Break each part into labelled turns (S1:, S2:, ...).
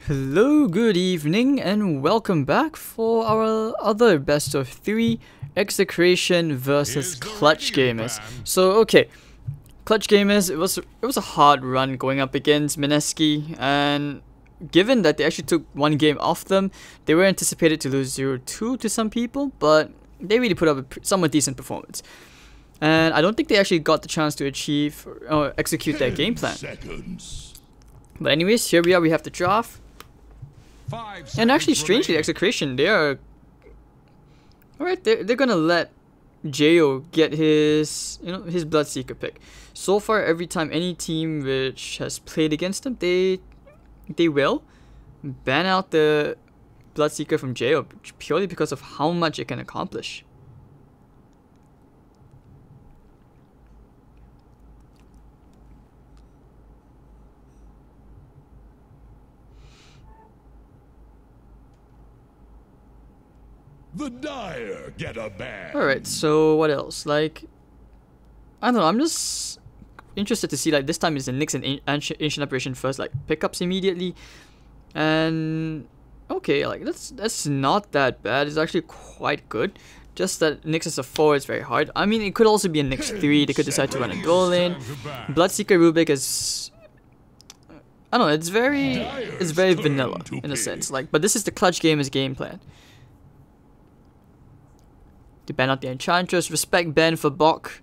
S1: Hello, good evening, and welcome back for our other best of 3 Execration versus Clutch Gamers. So, okay, Clutch Gamers, it was a hard run going up against Mineski, and given that they actually took one game off them, they were anticipated to lose 0-2 to some people, but they really put up a somewhat decent performance. And I don't think they actually got the chance to achieve or execute their game plan. But anyways, here we are, we have the draft. And actually, strangely, Execration, they are... Alright, they're gonna let Jo get his, his Bloodseeker pick. So far, every time any team which has played against them, they will ban out the Bloodseeker from Jo purely because of how much it can accomplish.
S2: The Dire get a ban.
S1: Alright, so what else? Like, I don't know, I'm just interested to see, like, this time is the Nyx and Ancient Apparition first, like, pickups immediately. And, okay, like, that's not that bad. It's actually quite good. Just that Nyx as a 4 is very hard. I mean, it could also be a Nyx 3. They could decide to run a dual lane. Bloodseeker Rubik is... I don't know, it's very vanilla, in a sense. Like, but this is the Clutch Gamers game plan. To ban out the Enchantress, Respect ban for Bok,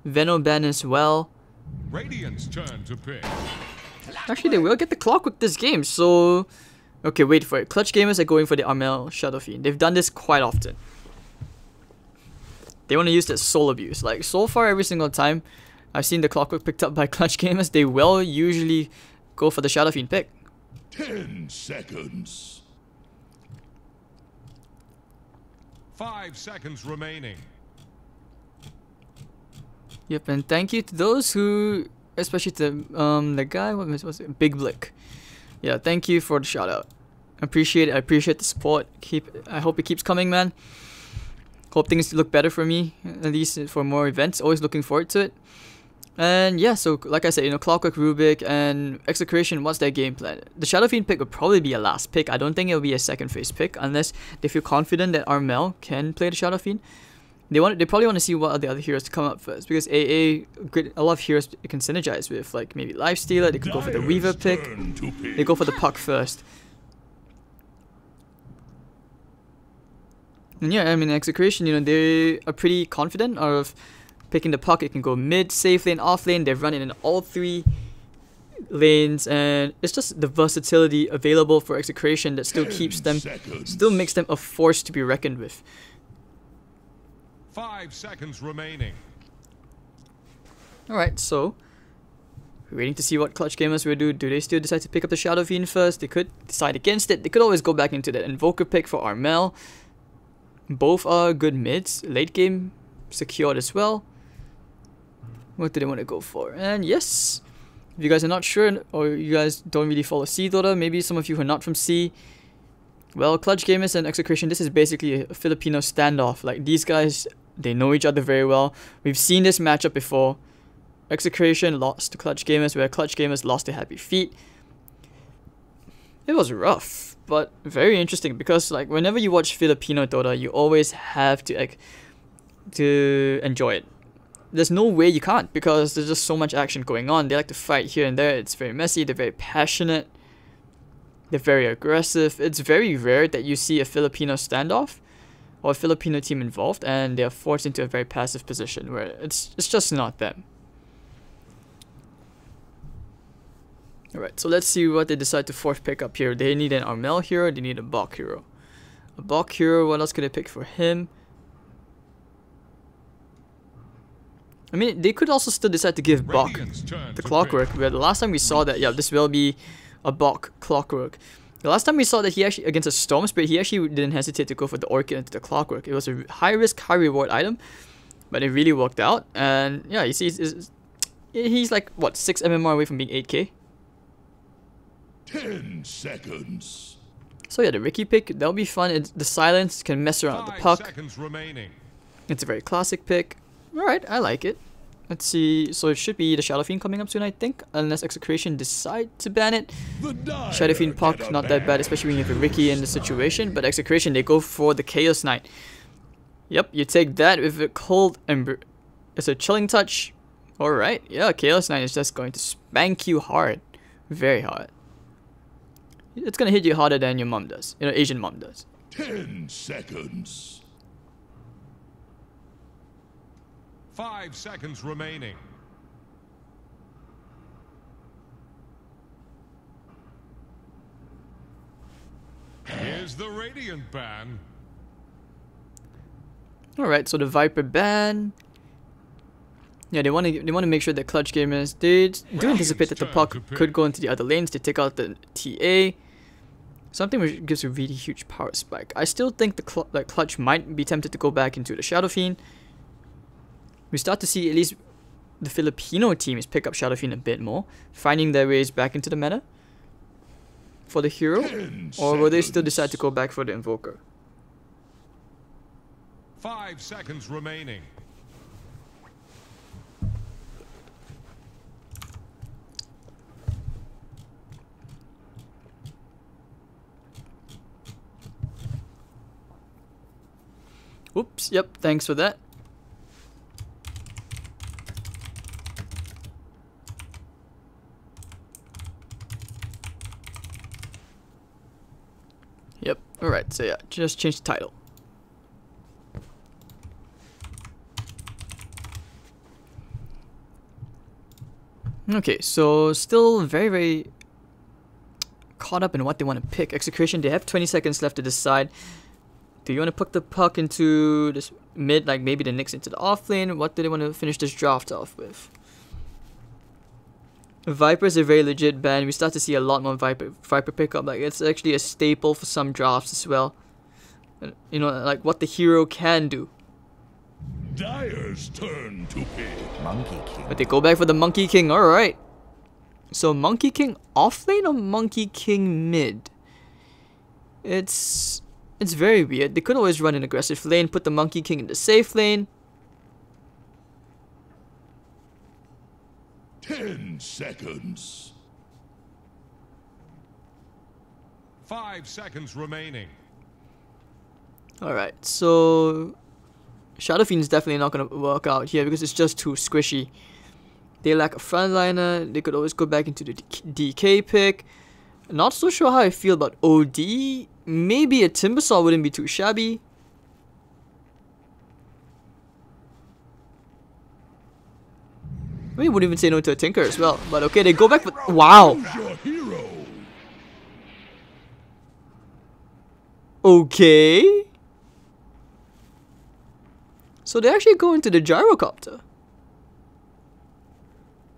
S1: Veno ban as well.
S2: Radiant's turn to pick.
S1: Actually, they will get the Clockwork this game, so... Okay, wait for it. Clutch Gamers are going for the Armel Shadow Fiend. They've done this quite often. They want to use that soul abuse. Like, so far, every single time I've seen the Clockwork picked up by Clutch Gamers, they will usually go for the Shadow Fiend pick.
S2: 10 seconds. 5 seconds remaining.
S1: Yep, and thank you to those who, especially to the guy, what was it? Big Blick. Yeah, thank you for the shout out. I appreciate it. I appreciate the support. I hope it keeps coming, man. Hope things look better for me, at least for more events. Always looking forward to it. And yeah, so like I said, Clockwork, Rubik, and Execration, what's their game plan? The Shadow Fiend pick would probably be a last pick. I don't think it'll be a second phase pick unless they feel confident that Armel can play the Shadow Fiend. They probably want to see what are the other heroes to come up first, because a lot of heroes it can synergize with, like maybe Lifestealer. They could go for the Weaver pick. They go for the Puck first. And yeah, I mean, Execration, they are pretty confident of picking the Puck. It can go mid, safe lane, off lane. They've run it in all 3 lanes, and it's just the versatility available for Execration that still keeps them, still makes them a force to be reckoned with.
S2: 5 seconds remaining.
S1: Alright, so we're waiting to see what Clutch Gamers will do. Do they still decide to pick up the Shadow Fiend first? They could decide against it. They could always go back into that Invoker pick for Armel. Both are good mids. Late game secured as well. What do they want to go for? And yes, if you guys are not sure, or you guys don't really follow C Dota, maybe some of you who are not from C, well, Clutch Gamers and Execration, this is basically a Filipino standoff. Like, these guys, they know each other very well. We've seen this matchup before. Execration lost to Clutch Gamers, where Clutch Gamers lost to Happy Feet. It was rough, but very interesting, because like whenever you watch Filipino Dota, you always have to enjoy it. There's no way you can't, because there's just so much action going on. They like to fight here and there. It's very messy. They're very passionate. They're very aggressive. It's very rare that you see a Filipino standoff or a Filipino team involved and they're forced into a very passive position where it's just not them. Alright, so let's see what they decide to force pick up here. They need an Armel hero. They need a Bok hero. A Bok hero, what else could they pick for him? I mean, they could also still decide to give Bok the Clockwork, where the last time we saw that, yeah, this will be a Bok Clockwork. The last time we saw that he actually, against a Storm Spirit, he actually didn't hesitate to go for the Orchid into the Clockwork. It was a high risk, high reward item, but it really worked out. And yeah, you see, he's like, what, 6 MMR away from being 8k?
S2: 10 seconds.
S1: So yeah, the Ricky pick, that'll be fun. The silence can mess around with the Puck.
S2: 5 seconds remaining.
S1: It's a very classic pick. Alright, I like it. Let's see. So it should be the Shadow Fiend coming up soon, I think. Unless Execration decide to ban it. Shadow Fiend Puck, not that bad, especially when you have a Ricky in the situation. But Execration, they go for the Chaos Knight. Yep, you take that with a Cold Ember. It's a Chilling Touch. Alright, yeah, Chaos Knight is just going to spank you hard. Very hard. It's gonna hit you harder than your mom does. You know, Asian mom does.
S2: 10 seconds. 5 seconds remaining. Here's the Radiant ban.
S1: Alright, so the Viper ban. Yeah, they want to make sure that clutch gamers, they do anticipate that the puck could go into the other lanes to take out the TA. Something which gives a really huge power spike. I still think the clutch might be tempted to go back into the Shadow Fiend. We start to see at least the Filipino teams pick up Shadow Fiend a bit more, finding their ways back into the meta for the hero. Or will they still decide to go back for the Invoker?
S2: 5 seconds remaining.
S1: Oops, yep, thanks for that. Yep, alright, so yeah, just change the title. Okay, so still very caught up in what they want to pick. Execration, they have 20 seconds left to decide. Do you want to put the puck into this mid, like maybe the Nyx into the off lane? What do they want to finish this draft off with? Viper is a very legit ban. We start to see a lot more Viper pickup. Like, it's actually a staple for some drafts as well. You know, like what the hero can do.
S2: Dire's turn to pick. Monkey King.
S1: But they go back for the Monkey King. Alright. So Monkey King off lane or Monkey King mid? It's very weird. They could always run an aggressive lane, put the Monkey King in the safe lane.
S2: 10 seconds. 5 seconds remaining.
S1: Alright, so Shadow Fiend is definitely not going to work out here because it's just too squishy. They lack a frontliner. They could always go back into the DK pick. Not so sure how I feel about OD. Maybe a Timbersaw wouldn't be too shabby. I wouldn't even say no to a Tinker as well. But okay, they go back for... Wow! Okay. So they actually go into the Gyrocopter.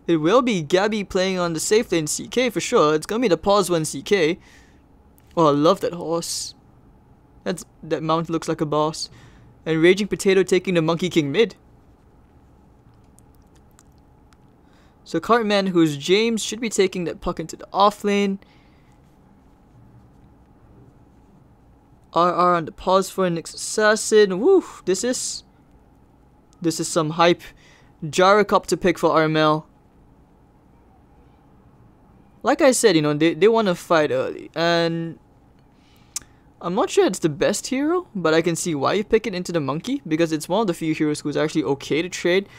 S1: It will be Gabby playing on the safe lane CK for sure. It's gonna be the pause one CK. Oh, I love that horse. That mount looks like a boss. And Raging Potato taking the Monkey King mid. So Cartman, who's James, should be taking that puck into the off lane. RR on the pause for Nyx Assassin. Woo! This is some hype. Gyrocopter pick for Armel. Like I said, you know, they want to fight early, and I'm not sure it's the best hero, but I can see why you pick it into the monkey, because it's one of the few heroes who's actually okay to trade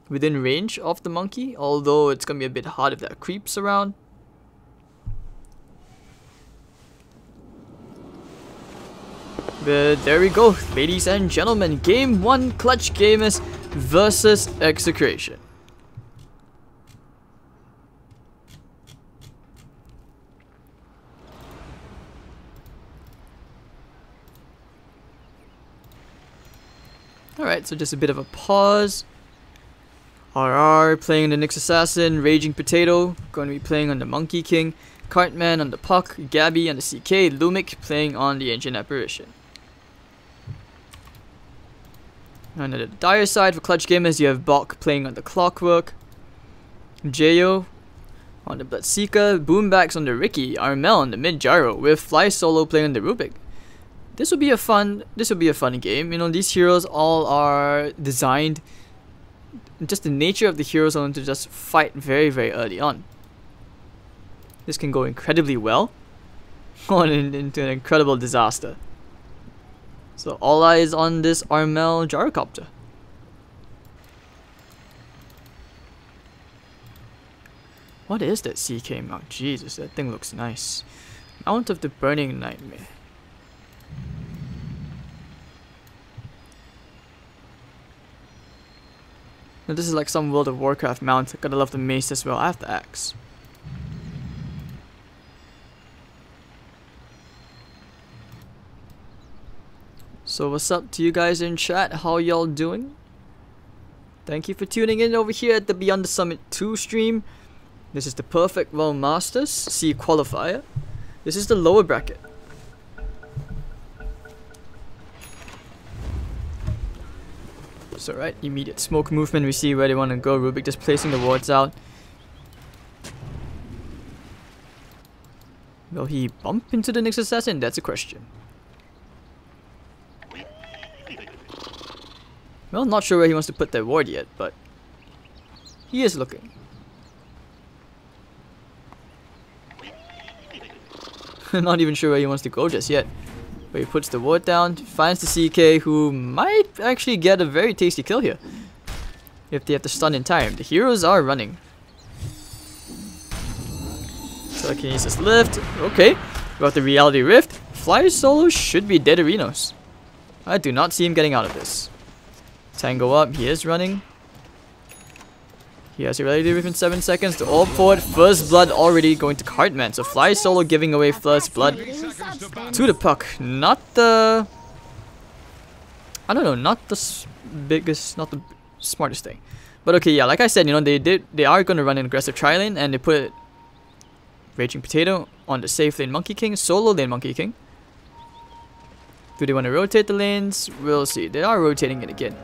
S1: within range of the monkey, although it's gonna be a bit hard if that creeps around. But there we go, ladies and gentlemen, game 1 Clutch Gamers versus Execration. Alright, so just a bit of a pause. RR playing the Nyx Assassin, Raging Potato going to be playing on the Monkey King, Cartman on the Puck, Gabby on the CK, Lumic playing on the Ancient Apparition. On the dire side for Clutch Gamers, you have Bok playing on the Clockwork, Jayo on the Bloodseeker, Boombacks on the Ricky, Armel on the Mid Gyro, with Fly Solo playing on the Rubik. This will be a fun game. You know, these heroes all are designed just the nature of the hero zone to just fight very, very early on. This can go incredibly well on into an incredible disaster. So all eyes on this Armel gyrocopter. What is that CK mount? Jesus, that thing looks nice. Mount of the Burning Nightmare. Now this is like some World of Warcraft mount. I gotta love the mace as well. I have the axe. So what's up to you guys in chat? How y'all doing? Thank you for tuning in over here at the Beyond the Summit 2 stream. This is the Perfect Realm Masters C Qualifier. This is the lower bracket. So right, immediate smoke movement, we see where they want to go. Rubik just placing the wards out. Will he bump into the next assassin? That's a question. Well, not sure where he wants to put that ward yet, but he is looking. Not even sure where he wants to go just yet. But he puts the ward down, finds the CK, who might actually get a very tasty kill here. If they have to stun in time. The heroes are running. Telekinesis lift. Okay. Got the reality rift. Flyer solo should be dead arenos. I do not see him getting out of this. Tango up. He is running. He has a reality rift in 7 seconds. The orb forward. First blood already going to Cartman. So Flyer solo giving away first blood to the puck. Not the... I don't know. Not the biggest... Not the smartest thing. But okay, yeah. Like I said, you know, they are going to run an aggressive tri-lane. And they put Raging Potato on the safe lane Monkey King. Solo lane Monkey King. Do they want to rotate the lanes? We'll see. They are rotating it again.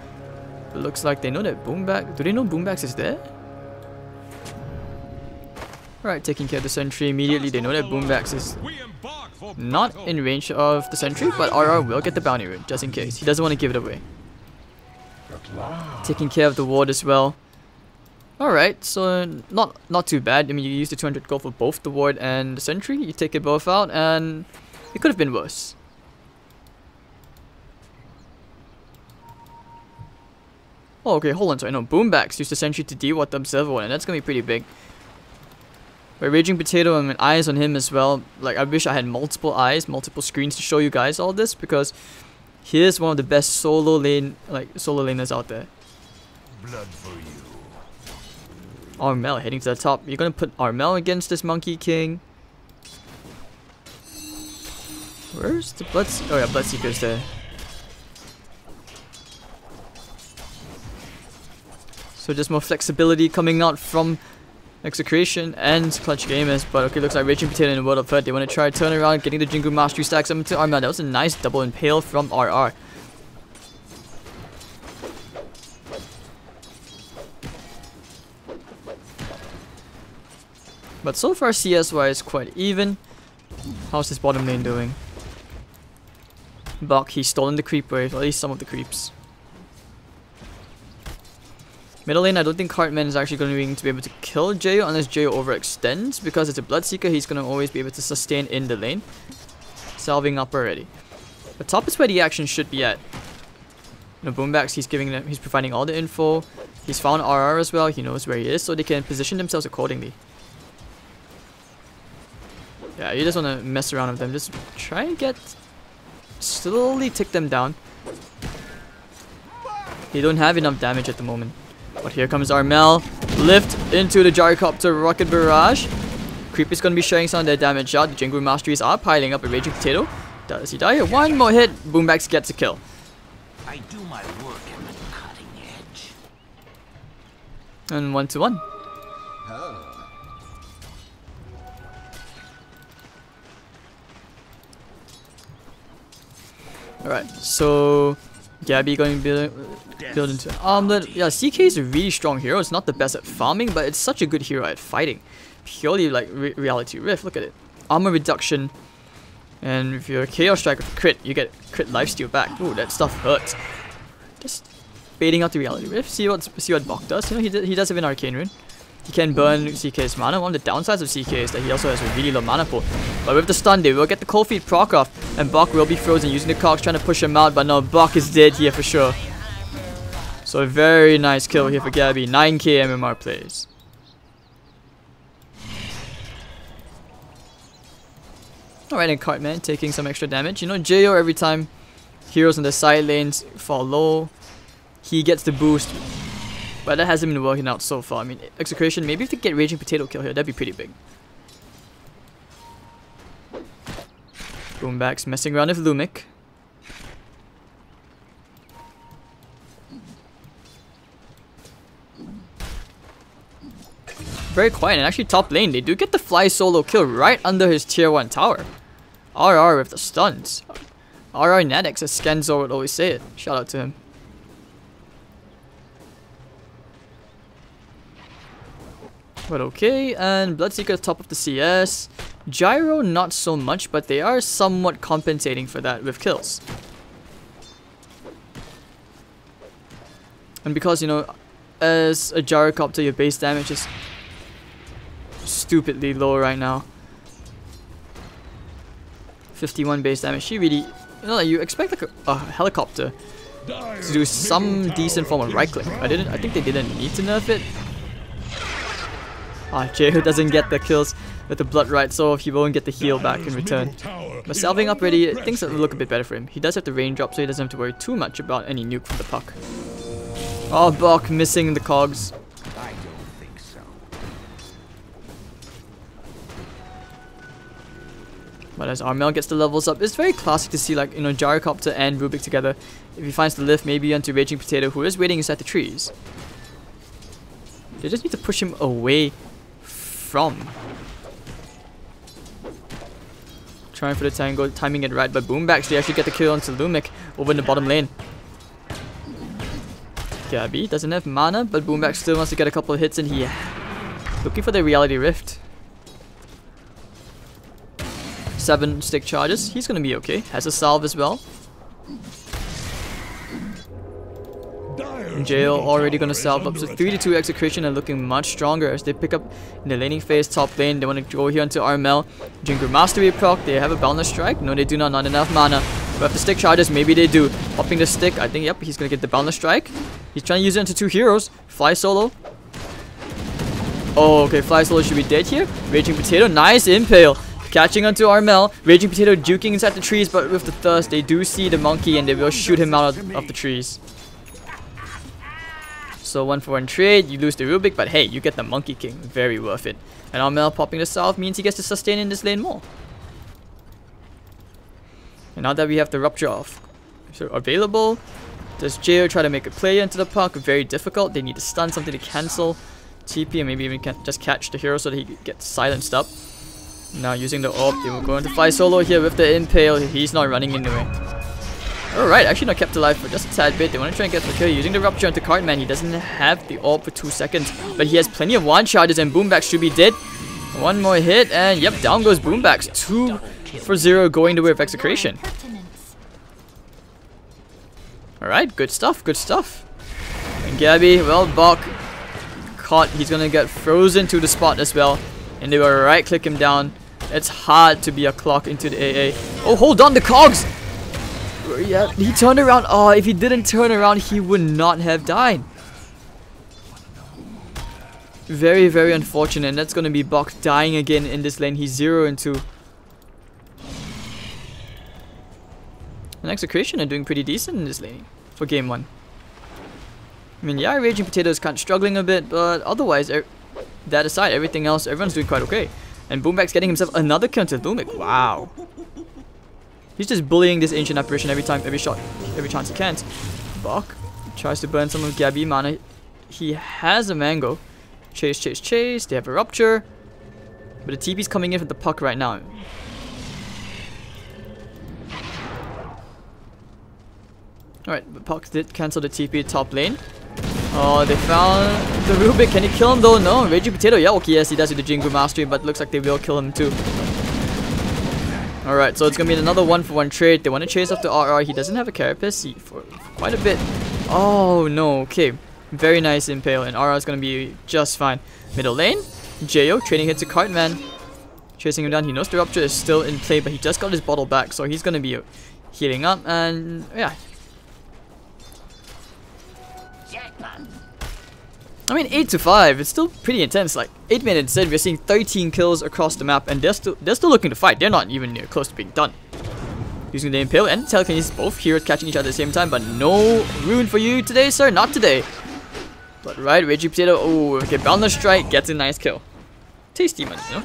S1: It looks like they know that Boombax... Do they know Boombax is there? Alright, taking care of the sentry immediately. They know that Boombax is not in range of the sentry, but RR will get the bounty rune, just in case. He doesn't want to give it away. Taking care of the ward as well. Alright, so not too bad. I mean, you use the 200 gold for both the ward and the sentry. You take it both out, and it could have been worse. Oh, okay, hold on, sorry. No, Boombax used the sentry to de-watt the observer one, and that's gonna be pretty big. But Raging Potato, and eyes on him as well. Like, I wish I had multiple eyes, multiple screens to show you guys all this, because he is one of the best solo laners out there.
S2: Blood for you.
S1: Armel heading to the top. You're gonna put Armel against this Monkey King. Where's the Bloodseeker? Oh yeah, Bloodseeker's there. So just more flexibility coming out from Execration and Clutch Gamers. But okay, looks like Raging Potato in the World of Hurt. They want to try to turn around, getting the Jingu Mastery stacks up into Armel. That was a nice double impale from RR. But so far CS-wise quite even. How's this bottom lane doing? Buck, he's stolen the creep wave, or at least some of the creeps. Middle lane, I don't think Cartman is actually going to be able to kill Jayo unless Jayo overextends. Because it's a Bloodseeker, he's going to always be able to sustain in the lane. Salving up already. But top is where the action should be at. You know, Boombax, he's providing all the info. He's found RR as well, he knows where he is, so they can position themselves accordingly. Yeah, you just want to mess around with them. Just try and slowly tick them down. They don't have enough damage at the moment. But here comes Armel. Lift into the Gyrocopter Rocket Barrage. Creep is going to be sharing some of their damage out. The Jingu Masteries are piling up a Raging Potato. Does he die? One more hit. Boombax gets a kill.
S3: I do my work at the cutting edge.
S1: And 1-1. Alright, so Gabby going to build into Armlet. Yeah, CK is a really strong hero. It's not the best at farming, but it's such a good hero at fighting. Purely like Reality Rift, look at it. Armor reduction. And if you're a Chaos Striker crit, you get crit lifesteal back. Ooh, that stuff hurts. Just baiting out the reality rift. See what Bok does. You know, he does have an arcane rune. He can burn CK's mana. One of the downsides of CK is that he also has a really low mana pool. But with the stun, they will get the cold feet proc off, and Bok will be frozen using the cogs trying to push him out. But no, Bok is dead here for sure. So a very nice kill here for Gabby. 9k MMR plays. Alright, and Cartman taking some extra damage. You know, Jo every time heroes on the side lanes fall low, he gets the boost. But that hasn't been working out so far. I mean, Execration, maybe if they get Raging Potato kill here, that'd be pretty big. Boomback's messing around with Lumic. Very quiet, and actually top lane, they do get the fly solo kill right under his tier 1 tower. RR with the stuns. RR Nadex, as Scanzor would always say it. Shout out to him. But okay, and Bloodseeker top of the CS. Gyro not so much, but they are somewhat compensating for that with kills. And because, you know, as a Gyrocopter, your base damage is stupidly low right now. 51 base damage. She really, you know, like you expect like a helicopter to do some decent form of right click. I think they didn't need to nerf it. Jeho doesn't get the kills with the blood right, so he won't get the heal back in return. But salving up ready, things will look a bit better for him. He does have the raindrop, so he doesn't have to worry too much about any nuke from the puck. Oh, Bok missing the cogs.
S3: I don't think so.
S1: But as Armel gets the levels up, it's very classic to see, like, you know, Gyrocopter and Rubik together. If he finds the lift, maybe onto Raging Potato, who is waiting inside the trees. They just need to push him away from. Trying for the tango, timing it right, but Boombacks, they actually get the kill onto Lumic over in the bottom lane. Gabby doesn't have mana, but Boomback still wants to get a couple of hits in here. Looking for the reality rift. 7 stick charges. He's gonna be okay. Has a salve as well. Jail already gonna salve up. So 3-2 Execration are looking much stronger as they pick up in the laning phase top lane. They want to go here into Armel. Jingle Mastery proc. They have a Boundless Strike. No, they do not. Not enough mana. But if the stick charges, maybe they do. Popping the stick. I think, yep, he's gonna get the Boundless Strike. He's trying to use it into 2 heroes. Fly solo. Oh, okay. Fly solo should be dead here. Raging Potato. Nice impale. Catching onto Armel. Raging Potato juking inside the trees, but with the thirst, they do see the monkey and they will shoot him out of the trees. So 1-for-1 trade, you lose the Rubik, but hey, you get the Monkey King. Very worth it. And Armel popping the south means he gets to sustain in this lane more. And now that we have the Rupture off available, does Jo try to make a play into the puck? Very difficult. They need to stun, something to cancel TP, and maybe even just catch the hero so that he gets silenced up. Now using the orb, they will go into fly solo here with the impale. He's not running anyway. Alright, actually not kept alive for just a tad bit. They want to try and get the kill using the Rupture onto Cartman. He doesn't have the orb for 2 seconds, but he has plenty of one charges and Boombacks should be dead. One more hit and yep, down goes Boombacks. 2-for-0 going the way of Execration. Alright, good stuff, good stuff. And Gabby, well, Bok caught. He's gonna get frozen to the spot as well. And they will right click him down. It's hard to be a clock into the AA. Oh, hold on, the cogs! Yeah, he turned around. Oh, if he didn't turn around, he would not have died. Very, very unfortunate. And that's going to be Bok dying again in this lane. He's 0-2. And Execration are doing pretty decent in this lane for game 1. I mean, yeah, Raging Potato is kind of struggling a bit, but otherwise, that aside, everything else, everyone's doing quite okay. And Boomback's getting himself another kill to Lumic. Wow. He's just bullying this ancient apparition every time, every chance he can. Bok tries to burn some of Gabby mana. He has a mango. Chase, chase, chase. They have a Rupture. But the TP's coming in with the puck right now. Alright, the puck did cancel the TP top lane. Oh, they found the Rubik. Can he kill him though? No. Raging Potato. Yeah, okay, yes, he does with the Jingu Mastery, but looks like they will kill him too. Alright, so it's gonna be another 1-for-1 trade. They want to chase after RR. He doesn't have a Carapace for quite a bit. Oh no, okay. Very nice impale, and Aura is gonna be just fine. Middle lane, Jo trading hits a Cartman. Chasing him down. He knows the Rupture is still in play, but he just got his bottle back, so he's gonna be healing up, and yeah. I mean, 8-5, it's still pretty intense. Like 8 minutes in, we're seeing 13 kills across the map, and they're still looking to fight. They're not even near close to being done. Using the Impale and Telekinesis, both heroes catching each other at the same time, but no rune for you today, sir. Not today. But right, Raging Potato. Oh, okay, Boundless Strike gets a nice kill. Tasty money, you know.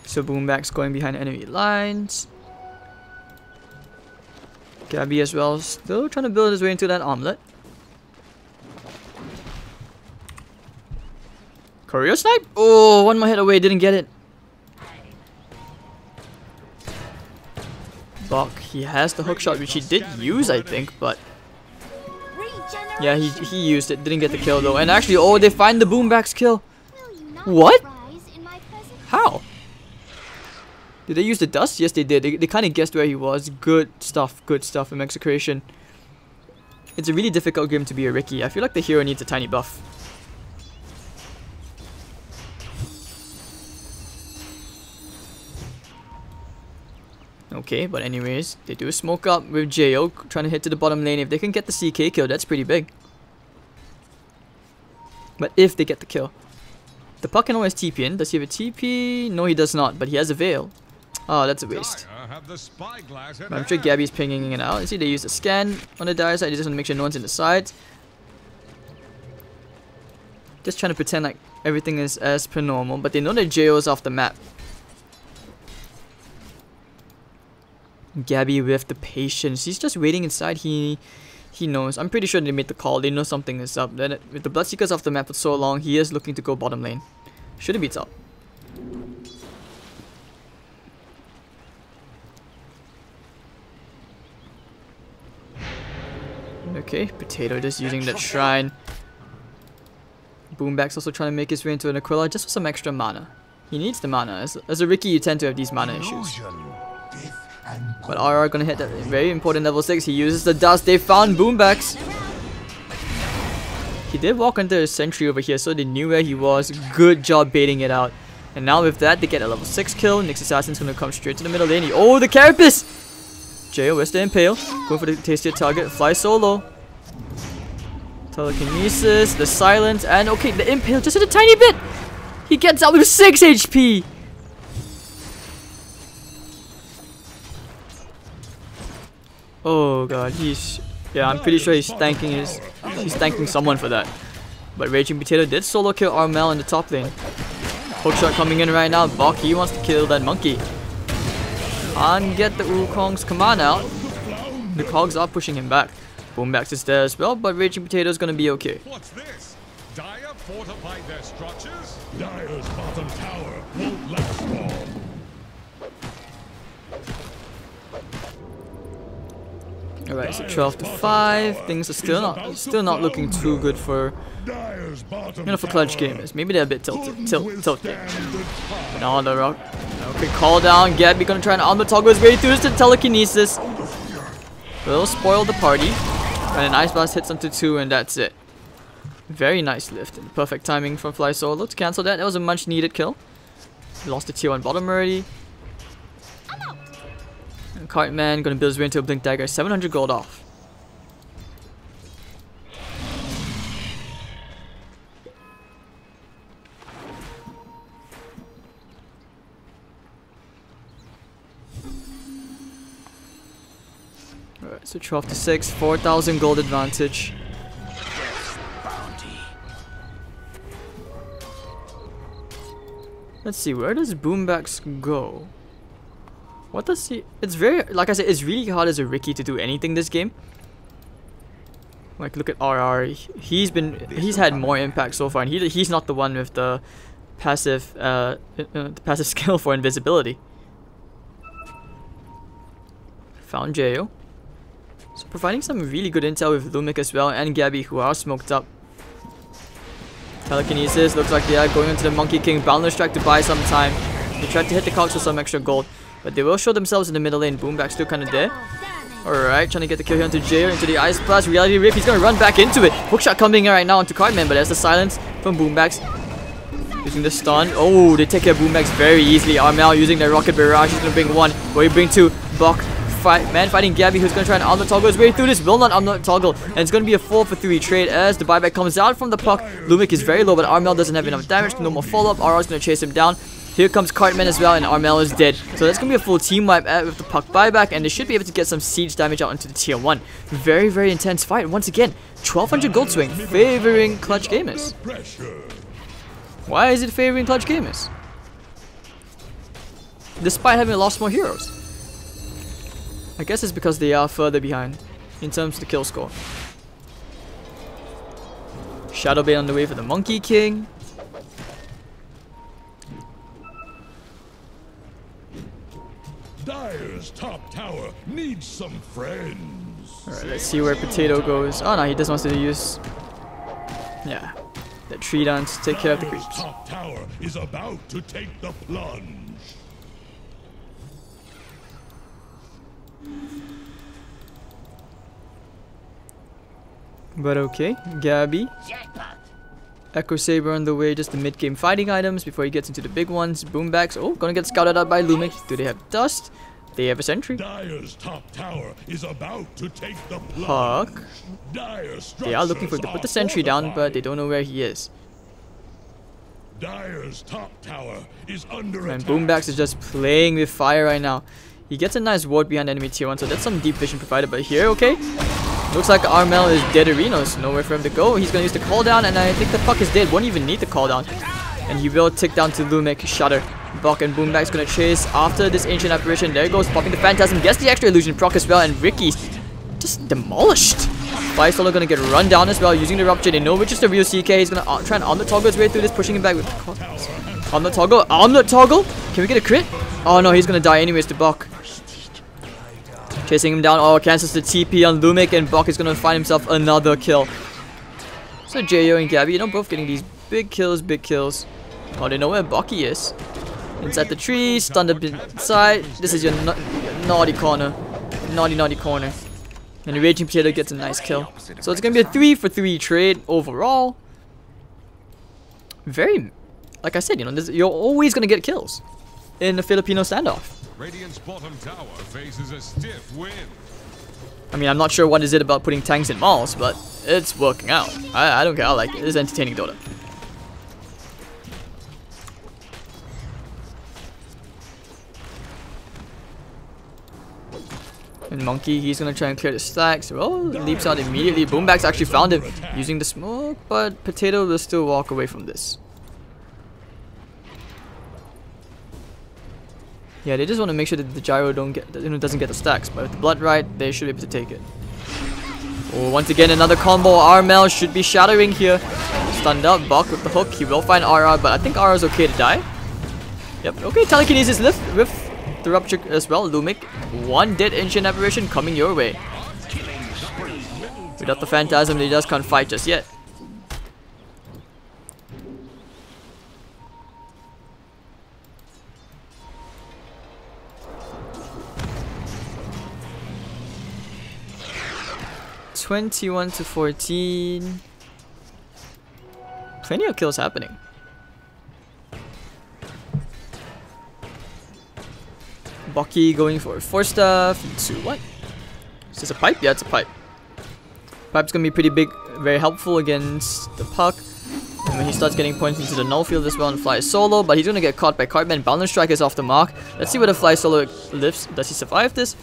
S1: So Boomback's going behind enemy lines. Gabby as well, still trying to build his way into that omelet. Courier snipe? Oh, one more hit away, didn't get it. Bok, he has the hook shot, which he did use, I think, but yeah, he used it, didn't get the kill though. And actually, oh, they find the Boomback's kill. What? How? Did they use the dust? Yes, they did. They kind of guessed where he was. Good stuff in Execration. It's a really difficult game to be a Ricky. I feel like the hero needs a tiny buff. Okay, but anyways, they do smoke up with Jo trying to hit to the bottom lane. If they can get the CK kill, that's pretty big. But if they get the kill. The puck can always TP in. Does he have a TP? No, he does not, but he has a veil. Oh, that's a waste. But I'm sure Gabby's pinging it out. You see, they use the scan on the dire side. They just want to make sure no one's in the sides. Just trying to pretend like everything is as per normal, but they know that Jo is off the map. Gabby with the patience. He's just waiting inside. He knows. I'm pretty sure they made the call. They know something is up. Then with the Bloodseekers off the map for so long, he is looking to go bottom lane. Should have beat top. Okay, Potato just using that shrine. Boomback's also trying to make his way into an Aquila just for some extra mana. He needs the mana. As a Ricky, you tend to have these mana issues. But RR gonna hit that very important level 6. He uses the dust. They found Boombacks. He did walk under a sentry over here, so they knew where he was. Good job baiting it out. And now with that, they get a level 6 kill. Next Assassin's gonna come straight to the middle lane. Oh, the Carapace! Jo, where's the Impale? Going for the tastier target. Fly solo. Telekinesis, the silence, and okay, the Impale just hit a tiny bit! He gets out with 6 HP! Oh god, yeah, I'm pretty sure he's thanking someone for that. But Raging Potato did solo kill Armel in the top lane. Hookshot coming in right now. Bok, he wants to kill that monkey. And get the Wukong's command out. The cogs are pushing him back. Boombax is there as well, but Raging Potato is gonna be okay.
S2: What's this? Dire fortified their structures? Dire's bottom tower won't last long.
S1: Alright, so 12-5. Things are still not looking too good for for clutch gamers. Maybe they're a bit tilted. But now the rock. Okay, call down. Gabby gonna try and armor toggle his way through the telekinesis. Will spoil the party. And an Ice Blast hits onto 2, and that's it. Very nice lift. And perfect timing from Fly Solo to cancel that. That was a much needed kill. He lost the tier 1 bottom already. And Cartman gonna build his way into a Blink Dagger. 700 gold off. Alright, so 12-6, 4,000 gold advantage. Let's see, where does Boombax go? What does he... It's very... Like I said, it's really hard as a Ricky to do anything this game. Like, look at RR. He's had more impact so far, and he's not the one with the passive skill for invisibility. Found Jo. So providing some really good intel with Lumic as well, and Gabby, who are smoked up. Telekinesis, looks like they are going into the Monkey King. Boundless Strike to buy some time. They tried to hit the cogs for some extra gold, but they will show themselves in the middle lane. Boomback still kind of there. Alright, trying to get the kill here onto Jair, into the Ice Blast. Reality Rift, he's going to run back into it. Hookshot coming in right now onto Cardman, but there's the silence from Boombacks. Using the stun. Oh, they take care of Boombacks very easily. Armel using the Rocket Barrage. He's going to bring one. Will he bring two? Bok. Man fighting Gabby, who's going to try and armlet toggle his way through this. Will not armlet toggle. And it's going to be a 4-for-3 trade as the buyback comes out from the puck. Lumic is very low, but Armel doesn't have enough damage. No more follow-up. Aura's going to chase him down. Here comes Cartman as well, and Armel is dead. So that's going to be a full team wipe with the puck buyback, and they should be able to get some siege damage out into the tier 1. Very, very intense fight. Once again, 1200 gold swing, favoring Clutch Gamers. Why is it favoring Clutch Gamers? Despite having lost more heroes. I guess it's because they are further behind in terms of the kill score. Shadowbane on the way for the Monkey King.
S2: Dire's top tower needs some friends.
S1: Alright, let's see where Potato goes. Oh no, he just wants to use... yeah, the tree dance to take care of the creeps.
S2: Top tower is about to take the plunge.
S1: But okay, Gabby. Echo Saber on the way, just the mid-game fighting items before he gets into the big ones. Boombacks, oh, gonna get scouted out by Lumic. Do they have Dust? They have a Sentry.
S2: Dire's top tower is about to take the plunge.
S1: Puck. They are looking for to put the Sentry down, but they don't know where he is.
S2: Dire's top tower is under
S1: And
S2: attack.
S1: Boombacks is just playing with fire right now. He gets a nice ward behind enemy tier 1, so that's some deep vision provided. But here, okay, looks like Armel is dead arenas. Nowhere for him to go. He's going to use the call down, and I think the puck is dead. Won't even need the call down. And he will tick down to Lumic, Shudder. Bok and Boomback's going to chase after this Ancient Apparition. There goes, popping the Phantasm. Gets the extra illusion proc as well, and Ricky's just demolished. Fire Solo going to get run down as well using the Rupture. They know which is the real CK. He's going to try and armlet toggle his way through this, pushing him back with armlet toggle. Armlet toggle? Can we get a crit? Oh no, he's going to die anyways to Bok. Chasing him down. Oh, cancels the TP on Lumic, and Bok is going to find himself another kill. So Jayo and Gabby, you know, both getting these big kills, big kills. Oh, they know where Bocky is. Inside the tree, stunned up inside. This is your naughty corner. Naughty corner. And the Raging Potato gets a nice kill. So it's going to be a 3-for-3 trade overall. Very, like I said, you know, you're always going to get kills in the Filipino standoff.
S2: Radiant's bottom tower faces a stiff wind.
S1: I mean, I'm not sure what is it about putting tanks in malls, but it's working out. I don't care, I like it. It's entertaining Dota. And Monkey, he's gonna try and clear the stacks. Well, leaps out immediately. Boombacks actually found him using the smoke, but Potato will still walk away from this. Yeah, they just want to make sure that the gyro doesn't get the stacks, but with the blood right, they should be able to take it. Oh, once again, another combo. Armel should be shattering here. Stunned up, Bok with the hook. He will find Aura, but I think Aura's okay to die. Yep, okay, Telekinesis lift with the Rupture as well. Lumic, one dead Ancient Apparition coming your way. Without the Phantasm, they just can't fight just yet. (21-14). Plenty of kills happening. Bocky going for 4-stuff into what? Is this a pipe? Yeah, it's a pipe. Pipe's gonna be pretty big, very helpful against the puck. And when he starts getting points into the null field as well and fly solo, but he's gonna get caught by Cartman. Balance Strike is off the mark. Let's see whether fly solo lives. Does he survive this?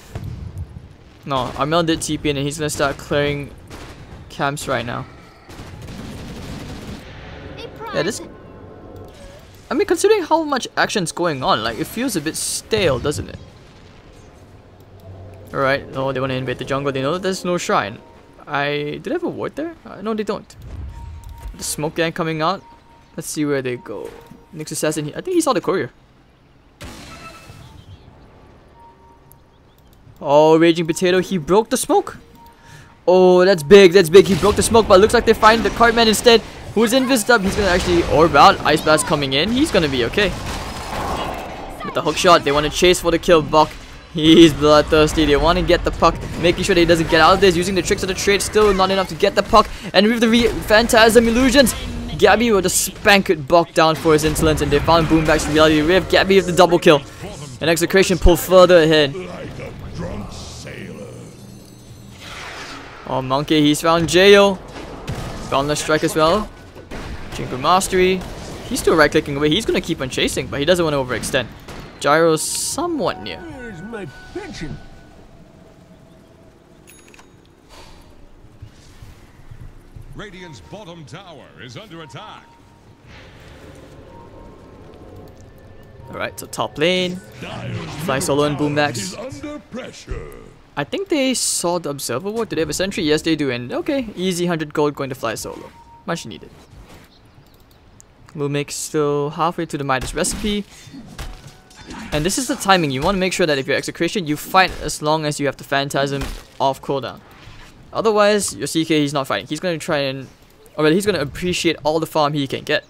S1: No, Armel did TP and he's gonna start clearing camps right now. Yeah, this... I mean, considering how much action's going on, like, it feels a bit stale, doesn't it? Alright, no, they want to invade the jungle. They know that there's no shrine. Do they have a ward there? No, they don't. The smoke gang coming out. Let's see where they go. Next assassin, I think he saw the courier. Oh, Raging Potato, he broke the smoke. Oh, that's big, that's big. He broke the smoke, but it looks like they find the Cartman instead. who's invis up. He's gonna actually orb out. Ice Blast coming in. He's gonna be okay. With the hook shot, they want to chase for the kill. Buck, he's bloodthirsty. They want to get the puck, making sure that he doesn't get out of this. Using the tricks of the trade, still not enough to get the puck. And with the Phantasm illusions, Gabby will just spank it Buck down for his insolence. And they found Boomback's reality rift. Gabby with the double kill. And Execration pull further ahead. Oh, Monkey, he's found Jayo. Boundless Strike as well. Jingle Mastery. He's still right clicking away. He's gonna keep on chasing, but he doesn't want to overextend. Gyro's somewhat near.
S3: Where's my pension?
S2: Radiant's bottom tower is under attack.
S1: Alright, so top lane. Fly Solo and Boombacks. I think they saw the Observer Ward. Do they have a sentry? Yes, they do. And okay, easy 100 gold going to Fly Solo. Much needed. Lumix still halfway to the Midas recipe. And this is the timing. You want to make sure that if you're Execration, you fight as long as you have the Phantasm off cooldown. Otherwise, your CK, he's not fighting. He's going to try and... or rather, he's going to appreciate all the farm he can get.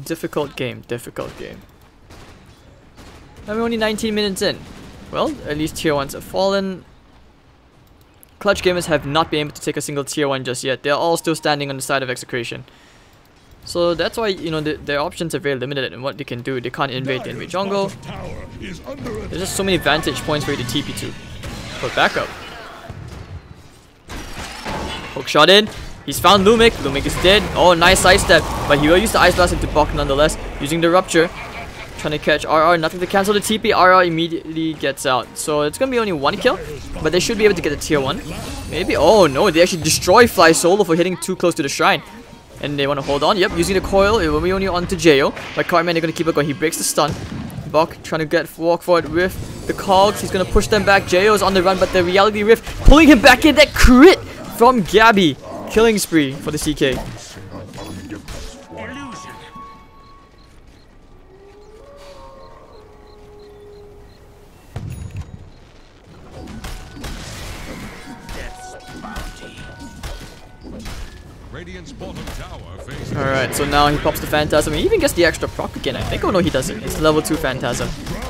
S1: Difficult game, difficult game. And we're only 19 minutes in. Well, at least tier 1s have fallen. Clutch gamers have not been able to take a single tier 1 just yet. They're all still standing on the side of Execration. So that's why, you know, their options are very limited in what they can do. They can't invade the enemy jungle. There's just so many vantage points for you to TP to. But back up. Hook shot in. He's found Lumic. Lumic is dead. Oh, nice sidestep. But he will use the Ice Blast into Buck nonetheless. Using the Rupture. Trying to catch RR. Nothing to cancel the TP. RR immediately gets out. So it's going to be only one kill. But they should be able to get a tier 1. Maybe. Oh no, they actually destroy Fly Solo for hitting too close to the shrine. And they want to hold on. Yep, using the coil. It will be only onto Jayo. But Cartman, they're going to keep it going. He breaks the stun. Buck trying to walk forward with the cogs. He's going to push them back. Jayo's on the run. But the Reality Rift pulling him back in. That crit from Gabby. Killing spree for the CK. Alright, so now he pops the Phantasm. He even gets the extra proc again, I think. Oh no, he doesn't. It's level 2 Phantasm.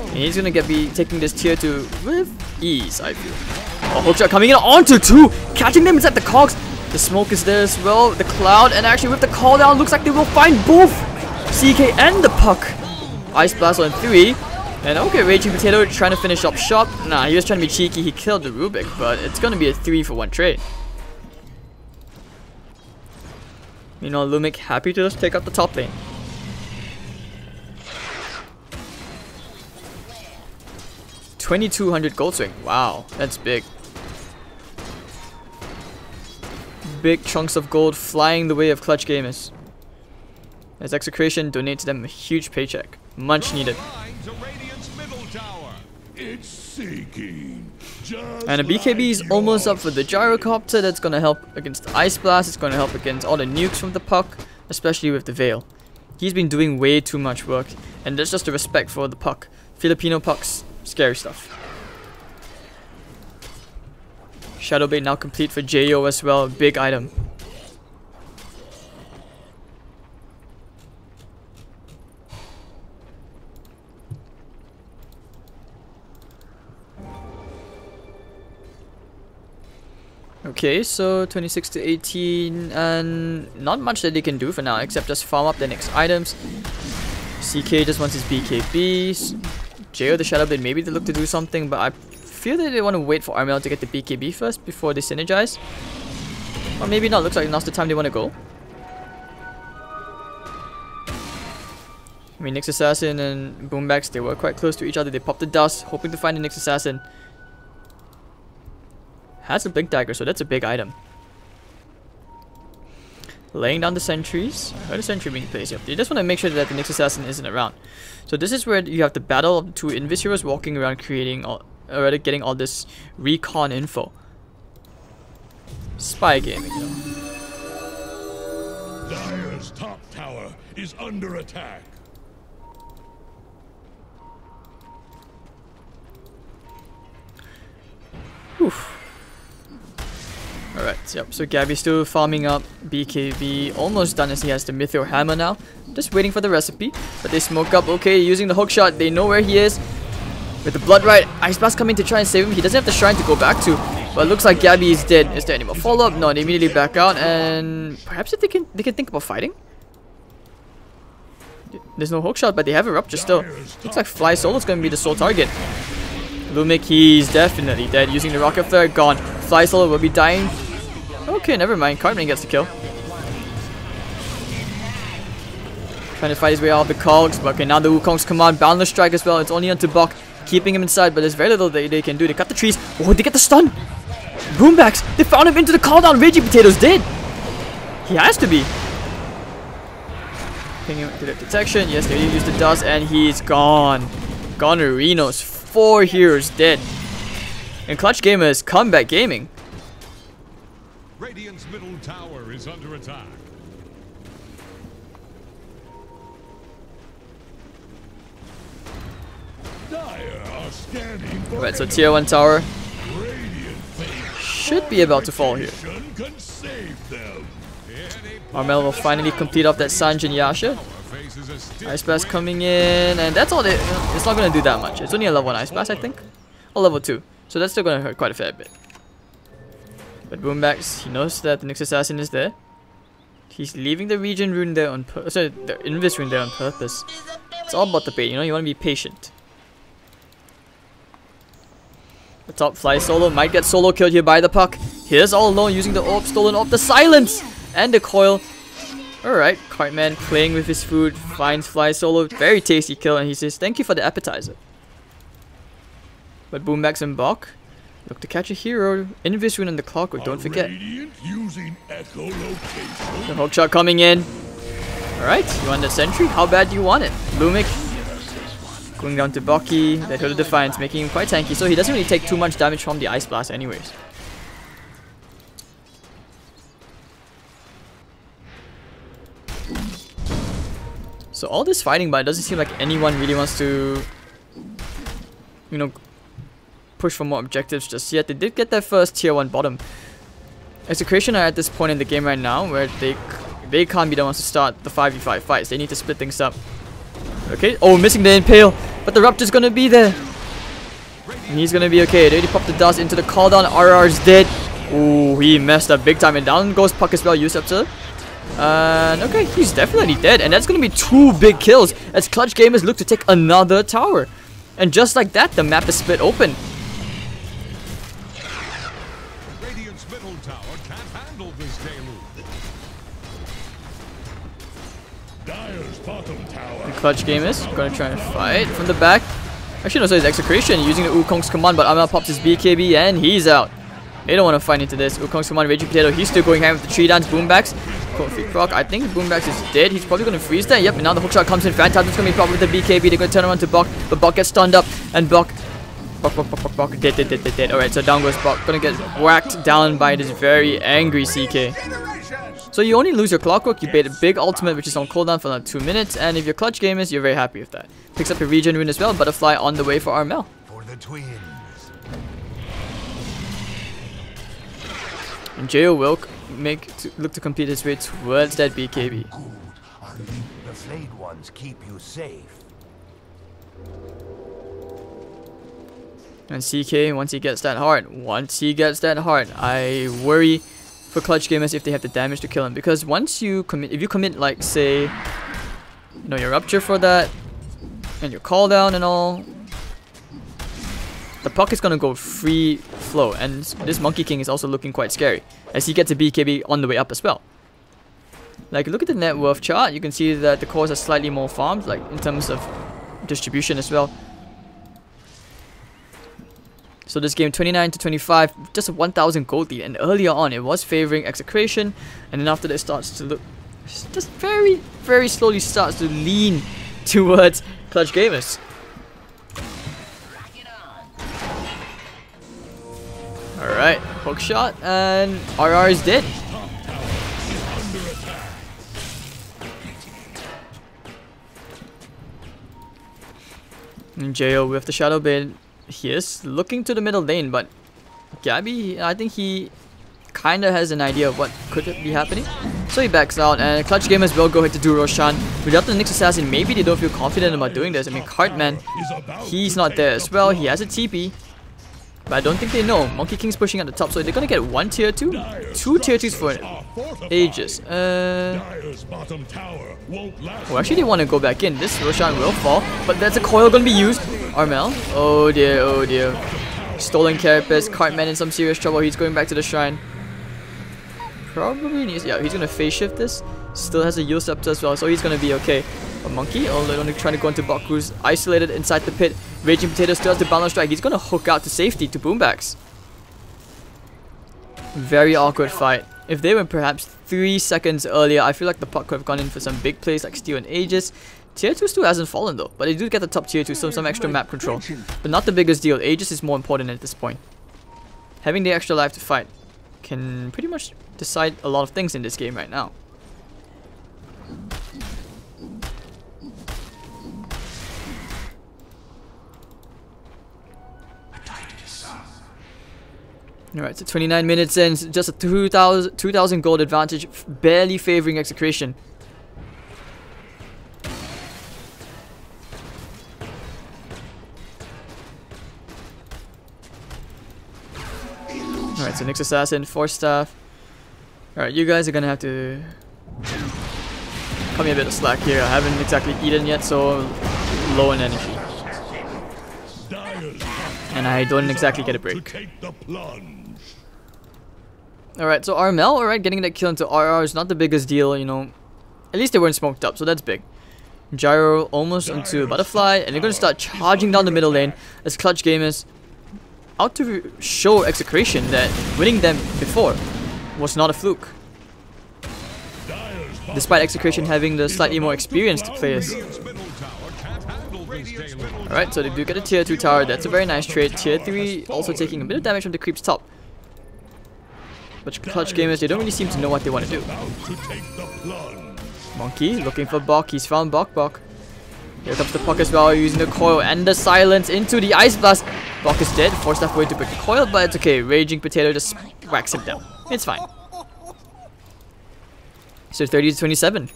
S1: And he's gonna be taking this tier 2 with ease, I feel. Oh, hookshot coming in onto 2! Catching them inside the cogs! The smoke is there as well, the cloud, and actually with the call down, looks like they will find both CK and the puck. Ice Blast on 3. And okay, Raging Potato trying to finish up shop. Nah, he was trying to be cheeky. He killed the Rubik, but it's gonna be a 3-for-1 trade. You know, Lumic happy to just take out the top lane. $2,200 gold swing. Wow, that's big. Big chunks of gold flying the way of Clutch gamers. As Execration donates them a huge paycheck. Much needed. And a BKB is almost up for the Gyrocopter. That's going to help against the Ice Blast. It's going to help against all the nukes from the puck. Especially with the Veil. He's been doing way too much work. And that's just a respect for the puck. Filipino pucks. Scary stuff. Shadowblade now complete for Jayo as well. Big item. Okay, so 26 to 18 and not much that they can do for now except just farm up the next items. CK just wants his BKBs. Jayo the Shadowblade, maybe they look to do something, but I feel that they want to wait for Armel to get the BKB first before they synergize. Or maybe not, looks like now's the time they want to go. I mean, Nyx Assassin and Boombacks, they were quite close to each other. They popped the dust, hoping to find the Nyx Assassin. Has a Blink Dagger, so that's a big item. Laying down the sentries. I heard a sentry being placed. Yep. They just want to make sure that the Nyx Assassin isn't around. So this is where you have the battle of the two Invis heroes walking around creating all, or rather getting all this recon info. Spy gaming though.
S2: Dire's top tower is under attack.
S1: Alright, yep, so Gabby's still farming up BKB, almost done as he has the Mithril Hammer now. Just waiting for the recipe, but they smoke up, okay, using the hook shot, they know where he is. With the Blood Rite, Ice Blast coming to try and save him, he doesn't have the Shrine to go back to, but it looks like Gabby is dead. Is there any more follow-up? No, they immediately back out, and perhaps if they can think about fighting? There's no hook shot, but they have a Rupture still. Looks like Fly Solo's gonna be the sole target. Lumic, he's definitely dead. Using the Rocket Flare, gone. Fly Solo will be dying. Okay, never mind. Cartman gets the kill. Trying to fight his way out of the cogs, but okay, now the Wukong's command. Boundless Strike as well. It's only onto Bok, keeping him inside, but there's very little they can do. They cut the trees. Oh, they get the stun! Boombacks! They found him into the cooldown. Raging Potato's dead! He has to be. Pinging him to the detection. Yes, they use the dust, and he's gone. Gonerinos. 4 heroes dead. And Clutch Gamers, Comeback Gaming.
S2: Radiant's middle tower is under attack. Dire are scanning for
S1: Alright, so tier 1 tower
S2: Radiant
S1: should be about to fall here.
S2: can save them.
S1: Armel will finally complete off that Sanjin Yasha. Ice Blast coming in, and that's all they, it's not going to do that much. It's only a level 1 Ice Blast, I think. Or level 2. So that's still going to hurt quite a fair bit. But Boombacks, he knows that the Nyx Assassin is there. He's leaving the region rune there on purpose. Sorry, the Invis rune there on purpose. It's all about the bait, you know, you want to be patient. The top Fly Solo might get solo killed here by the puck. Here's all alone using the orb, stolen orb, the silence! And the coil. Alright, Cartman playing with his food, finds Fly Solo, very tasty kill, and he says, thank you for the appetizer. But Boombacks and Bok look to catch a hero. Invis rune and the Clockwork, don't forget.
S2: Using echolocation.
S1: The hook shot coming in. Alright, you want the sentry? How bad do you want it? Lumic going down to Bucky. That Hill of Defiance, making him quite tanky, so he doesn't really take too much damage from the Ice Blast anyways. So all this fighting, but it doesn't seem like anyone really wants to, you know, push for more objectives just yet. They did get their first tier 1 bottom. Execration are at this point in the game right now where they can't be the ones to start the 5v5 fights. They need to split things up. Okay, oh, missing the Impale, but the Rupture's gonna be there. And he's gonna be okay. They already popped the dust into the cooldown. RR's dead. Ooh, he messed up big time, and down goes Puck as well. Usurper. And okay, he's definitely dead, and that's gonna be 2 big kills as Clutch Gamers look to take another tower. And just like that, the map is split open.
S2: Radiant's middle tower can't handle this deluge. Dire's bottom tower.
S1: And Clutch Gamers gonna try and fight from the back. Actually, no, so it's Execration using the Wukong's command, but Amel pops his BKB and he's out. They don't want to fight into this. Wukong's command, Raging Potato, he's still going ham with the tree dance. Boombacks. Proc. I think Boombacks is dead. He's probably going to freeze that. Yep, and now the hookshot comes in. Phantasm's going to be propped with the BKB. They're going to turn around to Bok, but Bok gets stunned up, and Bok, dead. Alright, so down goes Bok. Going to get whacked down by this very angry CK. So you only lose your Clockwork. You bait a big ultimate, which is on cooldown for like 2 minutes, and if you're Clutch Gamers, you're very happy with that. Picks up your regen rune as well. Butterfly on the way for Armel.
S3: For the twins.
S1: And Jayo will look to complete his way towards that BKB.
S3: The flayed ones keep you safe.
S1: And CK, once he gets that heart, I worry for Clutch Gamers if they have the damage to kill him. Because once you commit, if you commit like say, you know, your Rupture for that, and your call down and all, the puck is gonna go free flow, and this Monkey King is also looking quite scary as he gets a BKB on the way up as well. Like, look at the net worth chart. You can see that the cores are slightly more farmed, like in terms of distribution as well. So this game 29 to 25, just a 1,000 gold lead, and earlier on it was favoring Execration, and then after that it starts to look, just very slowly starts to lean towards Clutch Gamers. Alright, hook shot, and RR is dead. And Jo with the Shadow Blade. He is looking to the middle lane, but Gabby, I think he kinda has an idea of what could be happening. So he backs out, and Clutch Gamers will go ahead to do Roshan. Without the Nyx Assassin, maybe they don't feel confident about doing this. I mean, Cartman, he's not there as well. He has a TP, but I don't think they know. Monkey King's pushing at the top, so they're gonna get one tier 2? 2 tier 2s for ages. Well, actually they want to go back in. This Roshan will fall, but that's a coil gonna be used. Armel, oh dear, oh dear. Stolen Carapace, Cartman in some serious trouble. He's going back to the shrine. Probably needs, yeah, he's gonna phase shift this. Still has a Yule Scepter as well, so he's gonna be okay. A Monkey, oh, they're only trying to go into Baku's isolated inside the pit. Raging Potato still has the balance strike. He's gonna hook out to safety to Boombacks. Very awkward fight. If they were perhaps 3 seconds earlier, I feel like the puck could have gone in for some big plays like Steel and Aegis. Tier 2 still hasn't fallen though, but they do get the top tier 2, so some extra map control. But not the biggest deal. Aegis is more important at this point. Having the extra life to fight can pretty much decide a lot of things in this game right now. Alright, so 29 minutes in, just a 2,000 gold advantage, barely favoring Execration. Alright, so Nyx Assassin, Force Staff. Alright, you guys are gonna have to cut me a bit of slack here. I haven't exactly eaten yet, so low in energy. And I don't exactly get a break. Alright, so Armel, alright, getting that kill into RR is not the biggest deal, you know. At least they weren't smoked up, so that's big. Gyro almost into Butterfly, and they're going to start charging down the middle lane as Clutch Gamers out to show Execration that winning them before was not a fluke. Despite Execration having the slightly more experienced players. Alright, so they do get a tier 2 tower, that's a very nice trade. Tier 3 also taking a bit of damage from the creep's top. But Clutch Gamers, they don't really seem to know what they want to do. Monkey looking for Bok, he's found Bok. Here comes the Puck as well, using the coil and the silence into the Ice Blast. Bok is dead, forced halfway to break the coil, but it's okay. Raging Potato just whacks him down. It's fine. So 30 to 27.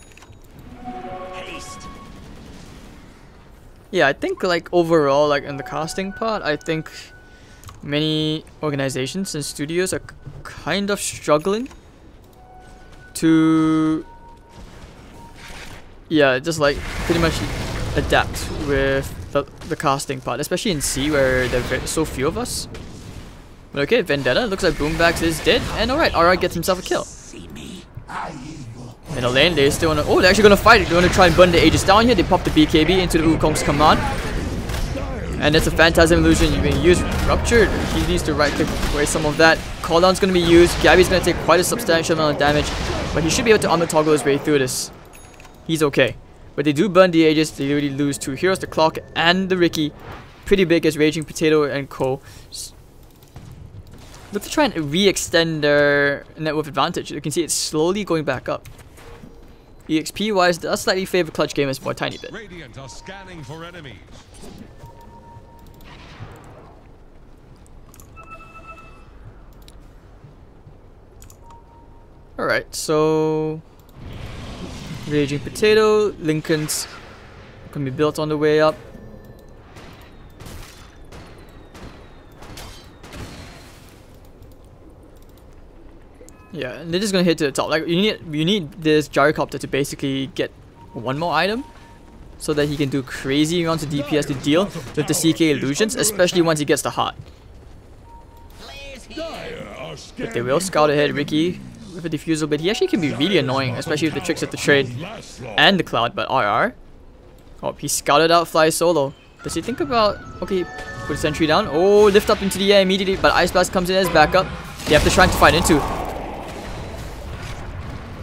S1: Yeah, I think like overall, like in the casting part, I think many organizations and studios are kind of struggling to, yeah, just like pretty much adapt with the casting part, especially in C where there are so few of us. But okay, Vendetta, looks like Boombacks is dead, and alright, RR gets himself a kill. Middle lane, they still wanna, oh, they're actually gonna fight. They're gonna try and burn the Aegis down here. They pop the BKB into the Wukong's command. And it's a Phantasm Illusion. You can use Rupture. He needs to right click away some of that. Cooldown's gonna be used. Gabby's gonna take quite a substantial amount of damage, but he should be able to armor toggle his way through this. He's okay. But they do burn the Aegis. They already lose 2 heroes, the Clock and the Ricky. Pretty big as Raging Potato and Co. Look to try and re-extend their net worth advantage. You can see it's slowly going back up. EXP wise, does slightly favor Clutch Gamers for a tiny bit.
S2: Radiant are scanning for enemies.
S1: Alright, so Raging Potato, Lincoln's gonna be built on the way up. Yeah, and they're just gonna hit to the top. Like you need this Gyrocopter to basically get one more item, so that he can do crazy amounts of DPS to deal with the CK illusions, especially once he gets the heart. But they will scout ahead Ricky with a diffusal, but he actually can be really annoying, especially with the tricks of the trade and the cloud. But RR, oh, he scouted out Fly solo. Does he think about, okay, put a sentry down? Oh, lift up into the air immediately, but Ice Blast comes in as backup. They have to try to fight into.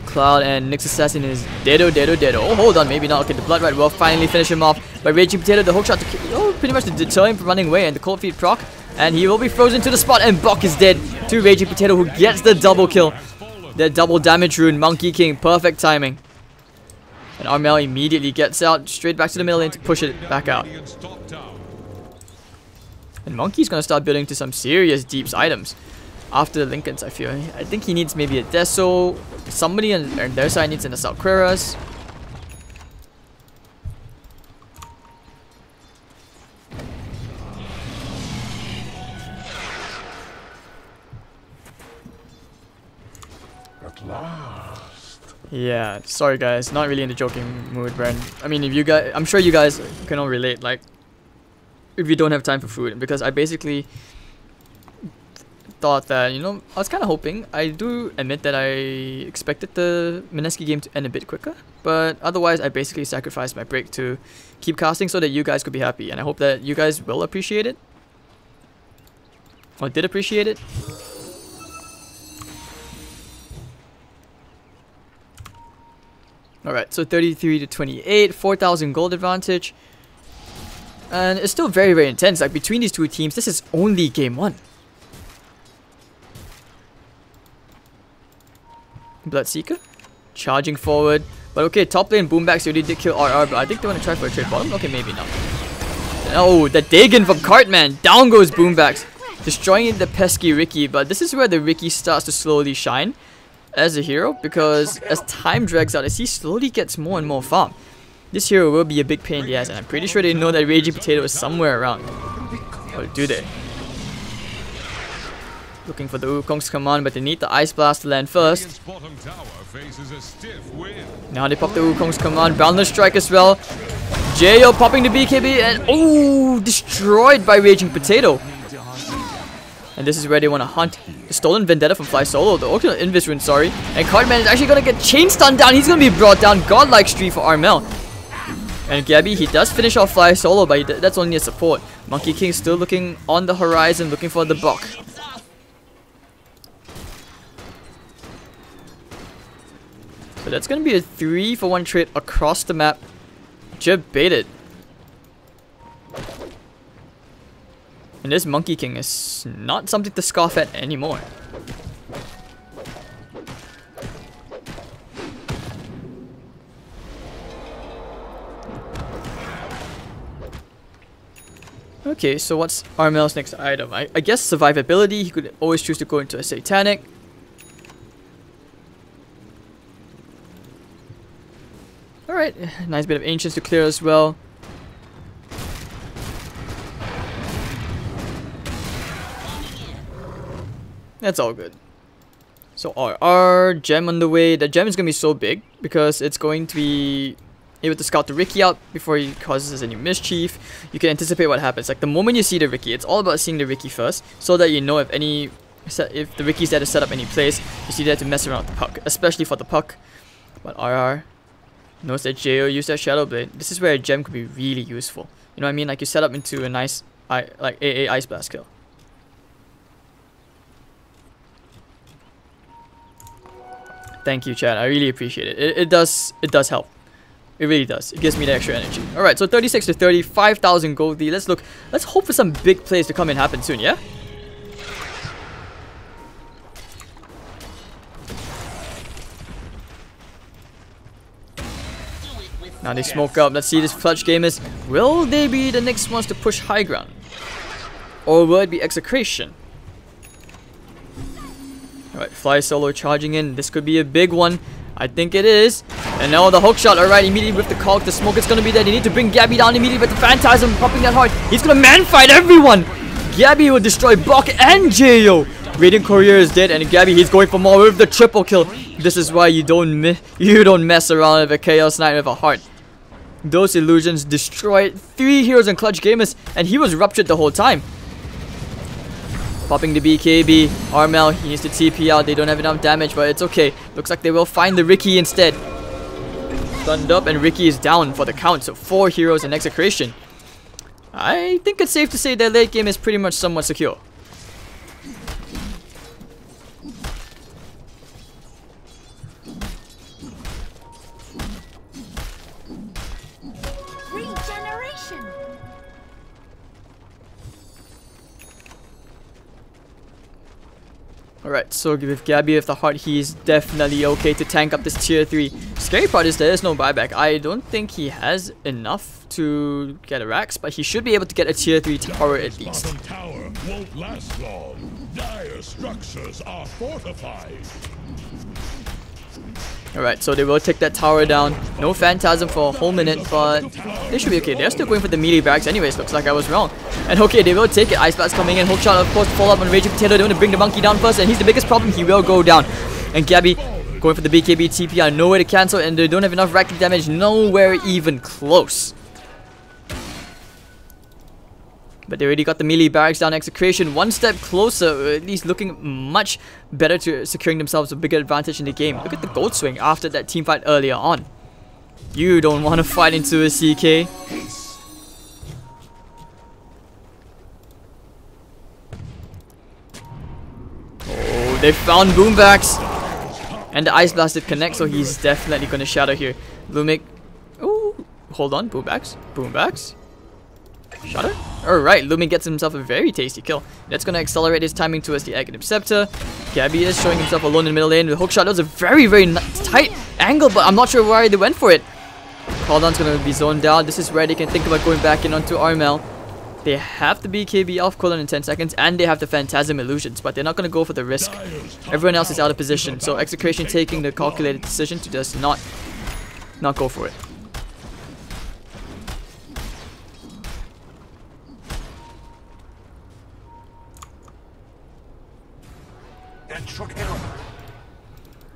S1: Cloud and Nyx Assassin is deado. Oh, hold on, maybe not. Okay, the Blood Red will finally finish him off. But Raging Potato, the hook shot to pretty much to deter him from running away, and the Cold Feet proc. And he will be frozen to the spot, and Bok is dead to Raging Potato, who gets the double kill. The double damage rune, Monkey King, perfect timing. And Armel immediately gets out, straight back to the middle lane to push it back out. And Monkey's gonna start building to some serious deeps items after the Lincolns, I feel. I think he needs maybe a Deso. Somebody on their side needs an Assault Cuirass.
S2: At last.
S1: Yeah, sorry guys, not really in the joking mood, Bren. I mean, if you guys, I'm sure you guys can all relate, like, if you don't have time for food, because I basically thought that, you know, I was kind of hoping, I do admit that I expected the Mineski game to end a bit quicker, but otherwise I basically sacrificed my break to keep casting so that you guys could be happy, and I hope that you guys will appreciate it, or did appreciate it. Alright, so 33 to 28, 4,000 gold advantage. And it's still very, very intense. Like, between these two teams, this is only game 1. Bloodseeker, charging forward. But okay, top lane Boombacks already did kill RR, but I think they want to try for a trade bottom. Okay, maybe not. Oh, the Dagon from Cartman. Down goes Boombacks, destroying the pesky Ricky. But this is where the Ricky starts to slowly shine as a hero, because as time drags out, as he slowly gets more and more farm, this hero will be a big pain in the ass, and I'm pretty sure they know that Raging Potato is somewhere around. Or do they? Looking for the Wukong's command, but they need the Ice Blast to land first. Now they pop the Wukong's command, Boundless Strike as well. Jo popping the BKB, and oh, destroyed by Raging Potato. And this is where they want to hunt the stolen Vendetta from Fly Solo, the Orchid Invis rune, sorry. And Cartman is actually going to get chain stun down. He's going to be brought down. Godlike Street for Armel. And Gabby, he does finish off Fly Solo, but that's only a support. Monkey King still looking on the horizon, looking for the buck. So that's going to be a 3-for-1 trade across the map. Jib baited. And this Monkey King is not something to scoff at anymore. Okay, so what's Armel's next item? I guess survivability. He could always choose to go into a Satanic. Alright, nice bit of Ancients to clear as well. That's all good. So RR, gem on the way. The gem is going to be so big because it's going to be able to scout the Ricky out before he causes any mischief. You can anticipate what happens. Like, the moment you see the Ricky, it's all about seeing the Ricky first, so that you know if the Ricky's there to set up any place, you see there to mess around with the puck, especially for the puck. But RR knows that Jo used that Shadow Blade. This is where a gem could be really useful. You know what I mean? Like, you set up into a nice like AA Ice Blast kill. Thank you, Chad. I really appreciate it. It does help. It really does. It gives me the extra energy. Alright, so 36 to 30, 5,000 gold lead. Let's hope for some big plays to come and happen soon, yeah? Now they smoke up. Let's see this Clutch Gamers. Will they be the next ones to push high ground? Or will it be Execration? Alright, Fly Solo charging in. This could be a big one. I think it is. And now the hook shot. Alright, immediately with the cog. The smoke is going to be there. They need to bring Gabby down immediately with the Phantasm popping that hard. He's going to man-fight everyone. Gabby will destroy Bok and Jo. Radiant Courier is dead. And Gabby, he's going for more with the triple kill. This is why you don't mess around with a Chaos Knight with a heart. Those illusions destroyed 3 heroes and Clutch Gamers. And he was ruptured the whole time. Popping the BKB. Armel, he needs to TP out. They don't have enough damage, but it's okay. Looks like they will find the Ricky instead. Stunned up, and Ricky is down for the count. So 4 heroes in Execration. I think it's safe to say their late game is pretty much somewhat secure.
S4: Regeneration.
S1: Alright, so with Gabby with the heart, he's definitely okay to tank up this tier 3. Scary part is there is no buyback. I don't think he has enough to get a Rax, but he should be able to get a tier 3 tower at least.
S2: Bottom tower won't last long. Dire structures are fortified.
S1: Alright, so they will take that tower down. No Phantasm for a whole minute, but they should be okay. They're still going for the melee barracks anyways. Looks like I was wrong. And okay, they will take it. Ice Blast coming in. Hookshot, of course, follow up on Raging Potato. They want to bring the monkey down first, and he's the biggest problem. He will go down. And Gabby going for the BKB TP out. Nowhere to cancel, and they don't have enough racking damage. Nowhere even close. But they already got the melee barracks down. Execration one step closer, or at least looking much better to securing themselves a bigger advantage in the game. Look at the gold swing after that team fight earlier on. You don't want to fight into a CK. Oh, they found Boombacks. And the Ice Blast did connect, so he's definitely going to shatter here. Lumik. Oh, hold on. Boombacks. Boombacks. Shatter? Alright, Lumin gets himself a very tasty kill. That's going to accelerate his timing towards the Aghanim Scepter. Gabby is showing himself alone in the middle lane with Hookshot. That was a very, very tight angle, but I'm not sure why they went for it. Caldon's going to be zoned down. This is where they can think about going back in onto Armel. They have the BKB off cooldown in 10 seconds, and they have the Phantasm Illusions, but they're not going to go for the risk. Everyone else is out of position, so Execration taking the calculated decision to just not go for it.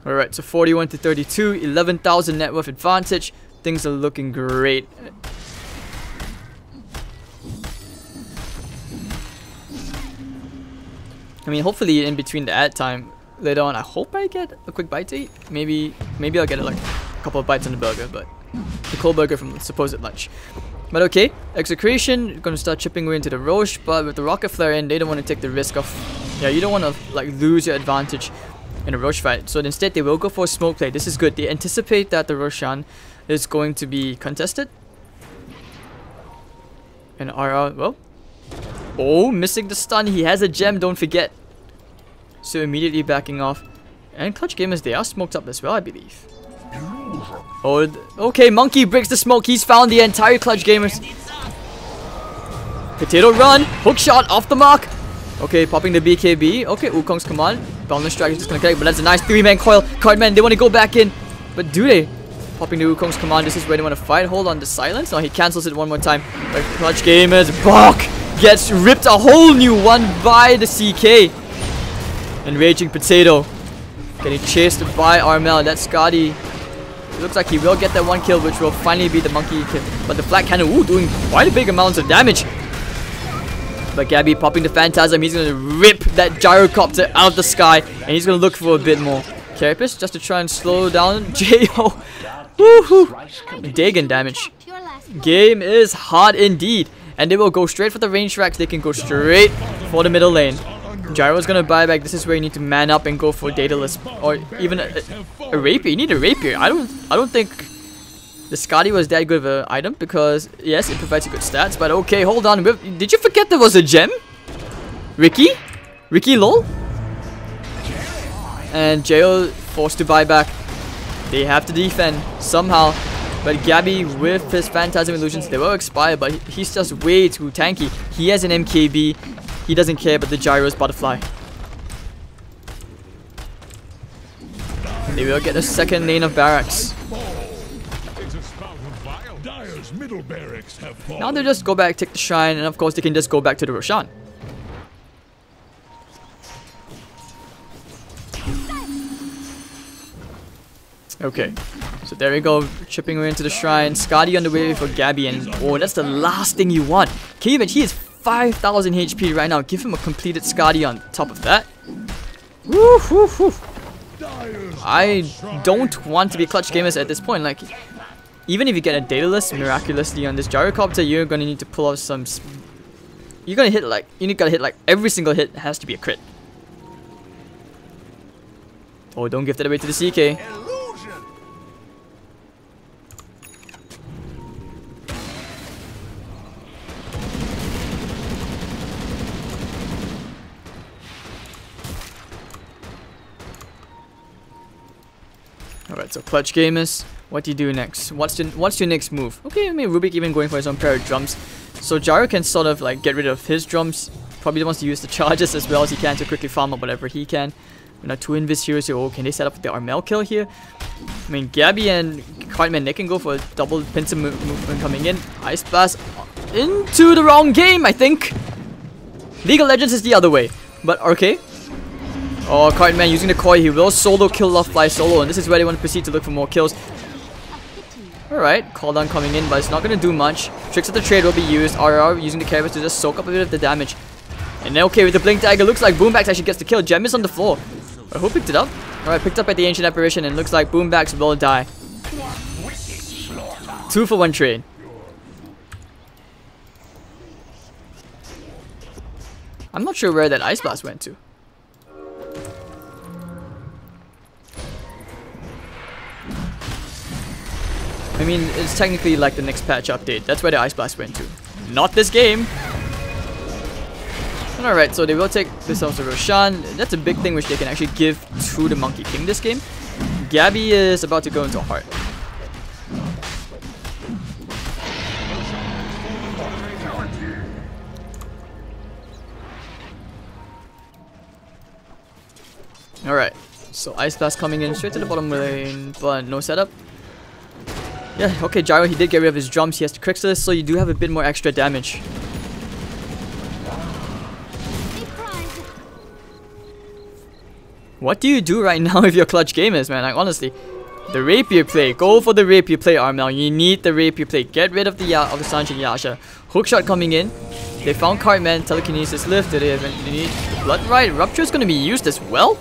S1: Alright, so 41 to 32, 11,000 net worth advantage. Things are looking great. I mean, hopefully in between the ad time later on, I hope I get a quick bite to eat. Maybe I'll get like a couple of bites on the burger, but the cold burger from the supposed lunch. But okay, Execration gonna start chipping away into the Roche, but with the Rocket Flare in, they don't want to take the risk of, yeah, you don't want to like lose your advantage in a Roche fight. So instead, they will go for a smoke play. This is good. They anticipate that the Roshan is going to be contested. And RR, well, oh, missing the stun. He has a gem, don't forget. So immediately backing off. And Clutch Gamers, they are smoked up as well, I believe. Oh, okay, Monkey breaks the smoke. He's found the entire Clutch Gamers. Potato run. Hook shot off the mark. Okay, popping the BKB. Okay, Wukong's command. Boundless Strike is just gonna connect, but that's a nice 3-man coil. Cardman, they want to go back in. But do they? Popping the Wukong's command. This is where they want to fight. Hold on the silence. No, he cancels it one more time. But Clutch Gamers, Bok gets ripped a whole new one by the CK. And Raging Potato getting chased by Armel. That's Scotty. It looks like he will get that one kill, which will finally be the monkey kill. But the Flat Cannon, ooh, doing quite a big amounts of damage. But Gabby popping the Phantasm. He's going to rip that Gyrocopter out of the sky. And he's going to look for a bit more. Carapace just to try and slow down J.O. Woohoo! Dagon damage. Game is hard indeed. And they will go straight for the range racks. They can go straight for the middle lane. Gyro's gonna buy back. This is where you need to man up and go for Daedalus, or even a rapier. You need a rapier. I don't think the Scotty was that good of an item, because yes, it provides you good stats. But okay, hold on. Did you forget there was a gem? Ricky lol. And Jail forced to buy back. They have to defend somehow. But Gabby with his Phantasm Illusions, they will expire, but he's just way too tanky. He has an MKB. He doesn't care about the Gyro's Butterfly. And they will get a second lane of barracks. Now they just go back, take the shrine, and of course they can just go back to the Roshan. Okay, so there we go, chipping away into the shrine. Scotty on the way for Gabby, and oh, that's the last thing you want. Can you imagine? He is 5,000 HP right now. Give him a completed Scotty on top of that. Woo, woo, woo. I don't want to be Clutch Gamers at this point. Like, even if you get a Daedalus miraculously on this Gyrocopter, you're gonna need to pull off some. You're gonna hit like every single hit has to be a crit. Oh, don't give that away to the CK. Alright, so Clutch Gamers, what do you do next? What's your next move? Okay, I mean, Rubik even going for his own pair of drums. So Gyro can sort of like get rid of his drums. Probably wants to use the charges as well as he can to quickly farm up whatever he can. We're not two invis heroes here. Oh, can they set up the Armel kill here? I mean, Gabby and Cartman, they can go for a double pincer movement coming in. Ice Blast into the wrong game, I think. League of Legends is the other way. But, okay. Oh, Cartman using the Koi. He will solo kill Lovefly solo. And this is where they want to proceed to look for more kills. Alright, call down coming in, but it's not going to do much. Tricks of the Trade will be used. RR using the carrots to just soak up a bit of the damage. And then, okay, with the Blink Dagger, looks like Boombax actually gets the kill. Gem is on the floor. Who picked it up? Alright, picked up at the Ancient Apparition, and looks like Boombax will die. 2 for 1 trade. I'm not sure where that Ice Blast went to. I mean, it's technically like the next patch update. That's where the Ice Blast went to. Not this game! Alright, so they will take this off to Roshan. That's a big thing which they can actually give to the Monkey King this game. Gabby is about to go into Heart. Alright, so Ice Blast coming in straight to the bottom lane, but no setup. Yeah, okay, Gyro, he did get rid of his drums. He has the Crixus, so you do have a bit more extra damage. What do you do right now if you're Clutch Gamers, man? Like, honestly, the Rapier play. Go for the Rapier play, Armel. You need the Rapier play. Get rid of the Sanjin Yasha. Hookshot coming in. They found Cartman. Telekinesis lifted. They need Blood Rite. Rupture is going to be used as well.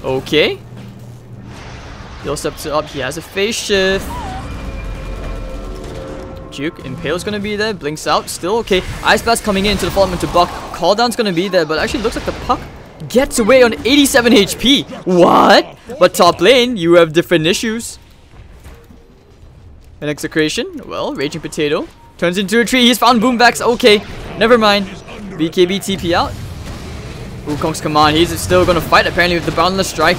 S1: Okay. He'll step up. He has a phase shift. Juke. Impale's going to be there. Blinks out. Still okay. Ice Blast coming in to the follow to Buck. Call down's going to be there, but actually looks like the Puck gets away on 87 HP. What? But top lane, you have different issues. An Execration. Well, Raging Potato turns into a tree. He's found Boombax. Okay, never mind. BKB TP out. Wukong's command. He's still gonna fight apparently with the Boundless Strike.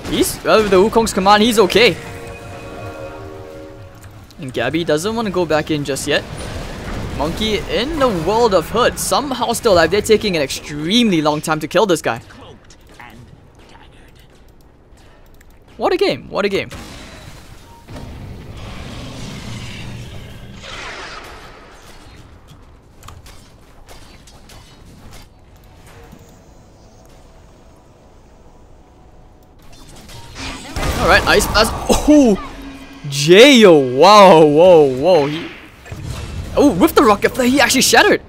S1: With the Wukong's command, he's okay. And Gabby doesn't want to go back in just yet. Monkey in the world of Hood, somehow still alive. They're taking an extremely long time to kill this guy. What a game, what a game. Alright, Ice Blast. Oh! Jayo! Wow, whoa, whoa. Oh, with the rocket flare, he actually shattered.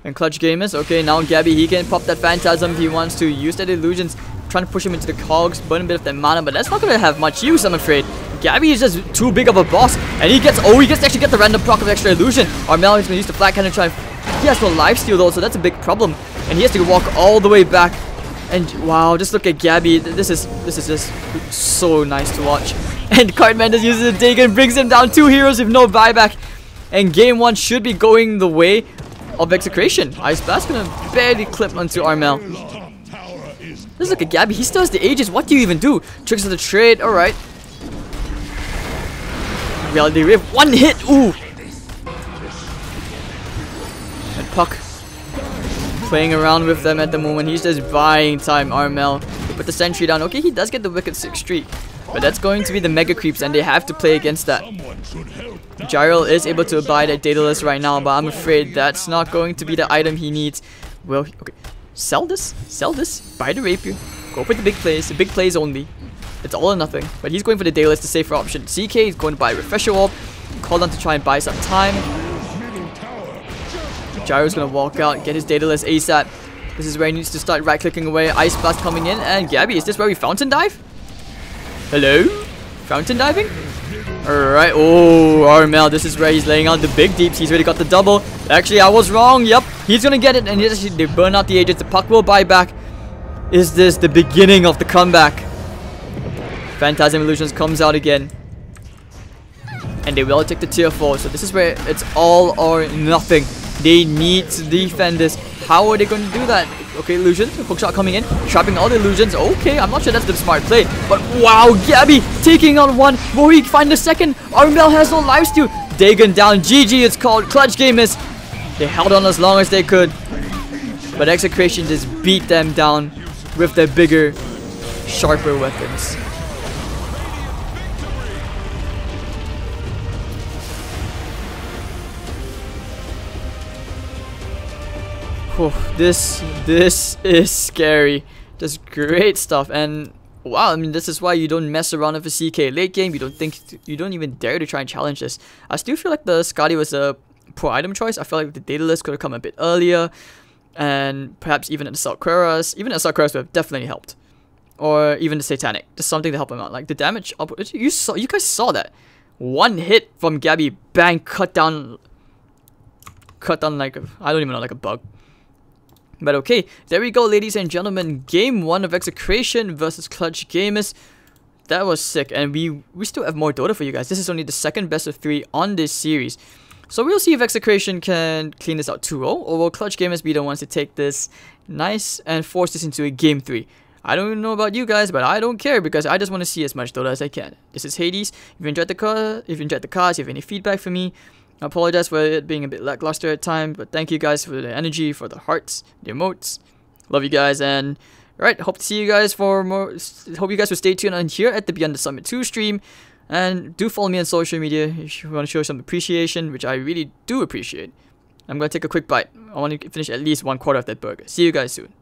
S1: And Clutch Gamers, okay, now Gabby, he can pop that Phantasm if he wants to. Use that Illusions, trying to push him into the cogs, burn a bit of that mana, but that's not going to have much use, I'm afraid. Gabby is just too big of a boss, and he gets to actually get the random proc of extra Illusion. Armel is going to use the Flat Cannon to try. He has no lifesteal though, so that's a big problem. And he has to walk all the way back. And wow, just look at Gabby. This is just so nice to watch. And Cartman just uses a dig and brings him down 2 heroes with no buyback. And game 1 should be going the way of Execration. Ice Blast gonna barely clip onto Armel. Just look at Gabby. He still has the Aegis. What do you even do? Tricks of the Trade. Alright. Reality Wave. 1 hit. Ooh. And Puck playing around with them at the moment. He's just buying time. Armel put the sentry down. Okay, he does get the Wicked 6 streak, but that's going to be the Mega Creeps, and they have to play against that. Gyro is able to abide at Daedalus right now, but I'm afraid that's not going to be the item he needs. Well, okay, sell this, buy the Rapier, go for the big plays only. It's all or nothing, but he's going for the Daedalus, the safer option. CK is going to buy a Refresher Orb, call on to try and buy some time. Gyro's gonna walk out, get his Daedalus ASAP. This is where he needs to start right-clicking away. Ice Blast coming in, and Gabby, is this where we Fountain Dive? Hello? Fountain diving? Alright, oh, Armel, this is where he's laying out the big deeps. He's already got the double. Actually, I was wrong. Yep, he's gonna get it, and they burn out the agents. The Puck will buy back. Is this the beginning of the comeback? Phantasm Illusions comes out again. And they will take the tier 4, so this is where it's all or nothing. They need to defend this. How are they going to do that? Okay, illusion. Hookshot coming in. Trapping all the illusions. Okay, I'm not sure that's the smart play. But wow, Gabby taking on one. Will he find the second? Armel has no lifesteal. Dagon down. GG, it's called. Clutch Gamers. They held on as long as they could. But Execration just beat them down with their bigger, sharper weapons. Whew, this is scary. Just great stuff. And wow, I mean, this is why you don't mess around with a CK late game. You don't even dare to try and challenge this. I still feel like the Scotty was a poor item choice. I feel like the data list could have come a bit earlier, and perhaps even the Assault Cuirass. Even the Assault Cuirass would have definitely helped, or even the Satanic. Just something to help him out. Like the damage output. You guys saw that. One hit from Gabby, bang, cut down like I don't even know, like a bug. But okay, there we go, ladies and gentlemen. Game 1 of Execration versus Clutch Gamers. That was sick, and we still have more Dota for you guys. This is only the second best of 3 on this series. So we'll see if Execration can clean this out 2-0, or will Clutch Gamers be the ones to take this nice and force this into a Game 3. I don't know about you guys, but I don't care because I just want to see as much Dota as I can. This is Hades. If you enjoyed the cards, you have any feedback for me, I apologize for it being a bit lackluster at times, but thank you guys for the energy, for the hearts, the emotes. Love you guys, and alright, hope to see you guys for more. Hope you guys will stay tuned on here at the Beyond the Summit 2 stream. And do follow me on social media if you want to show some appreciation, which I really do appreciate. I'm going to take a quick bite. I want to finish at least 1/4 of that burger. See you guys soon.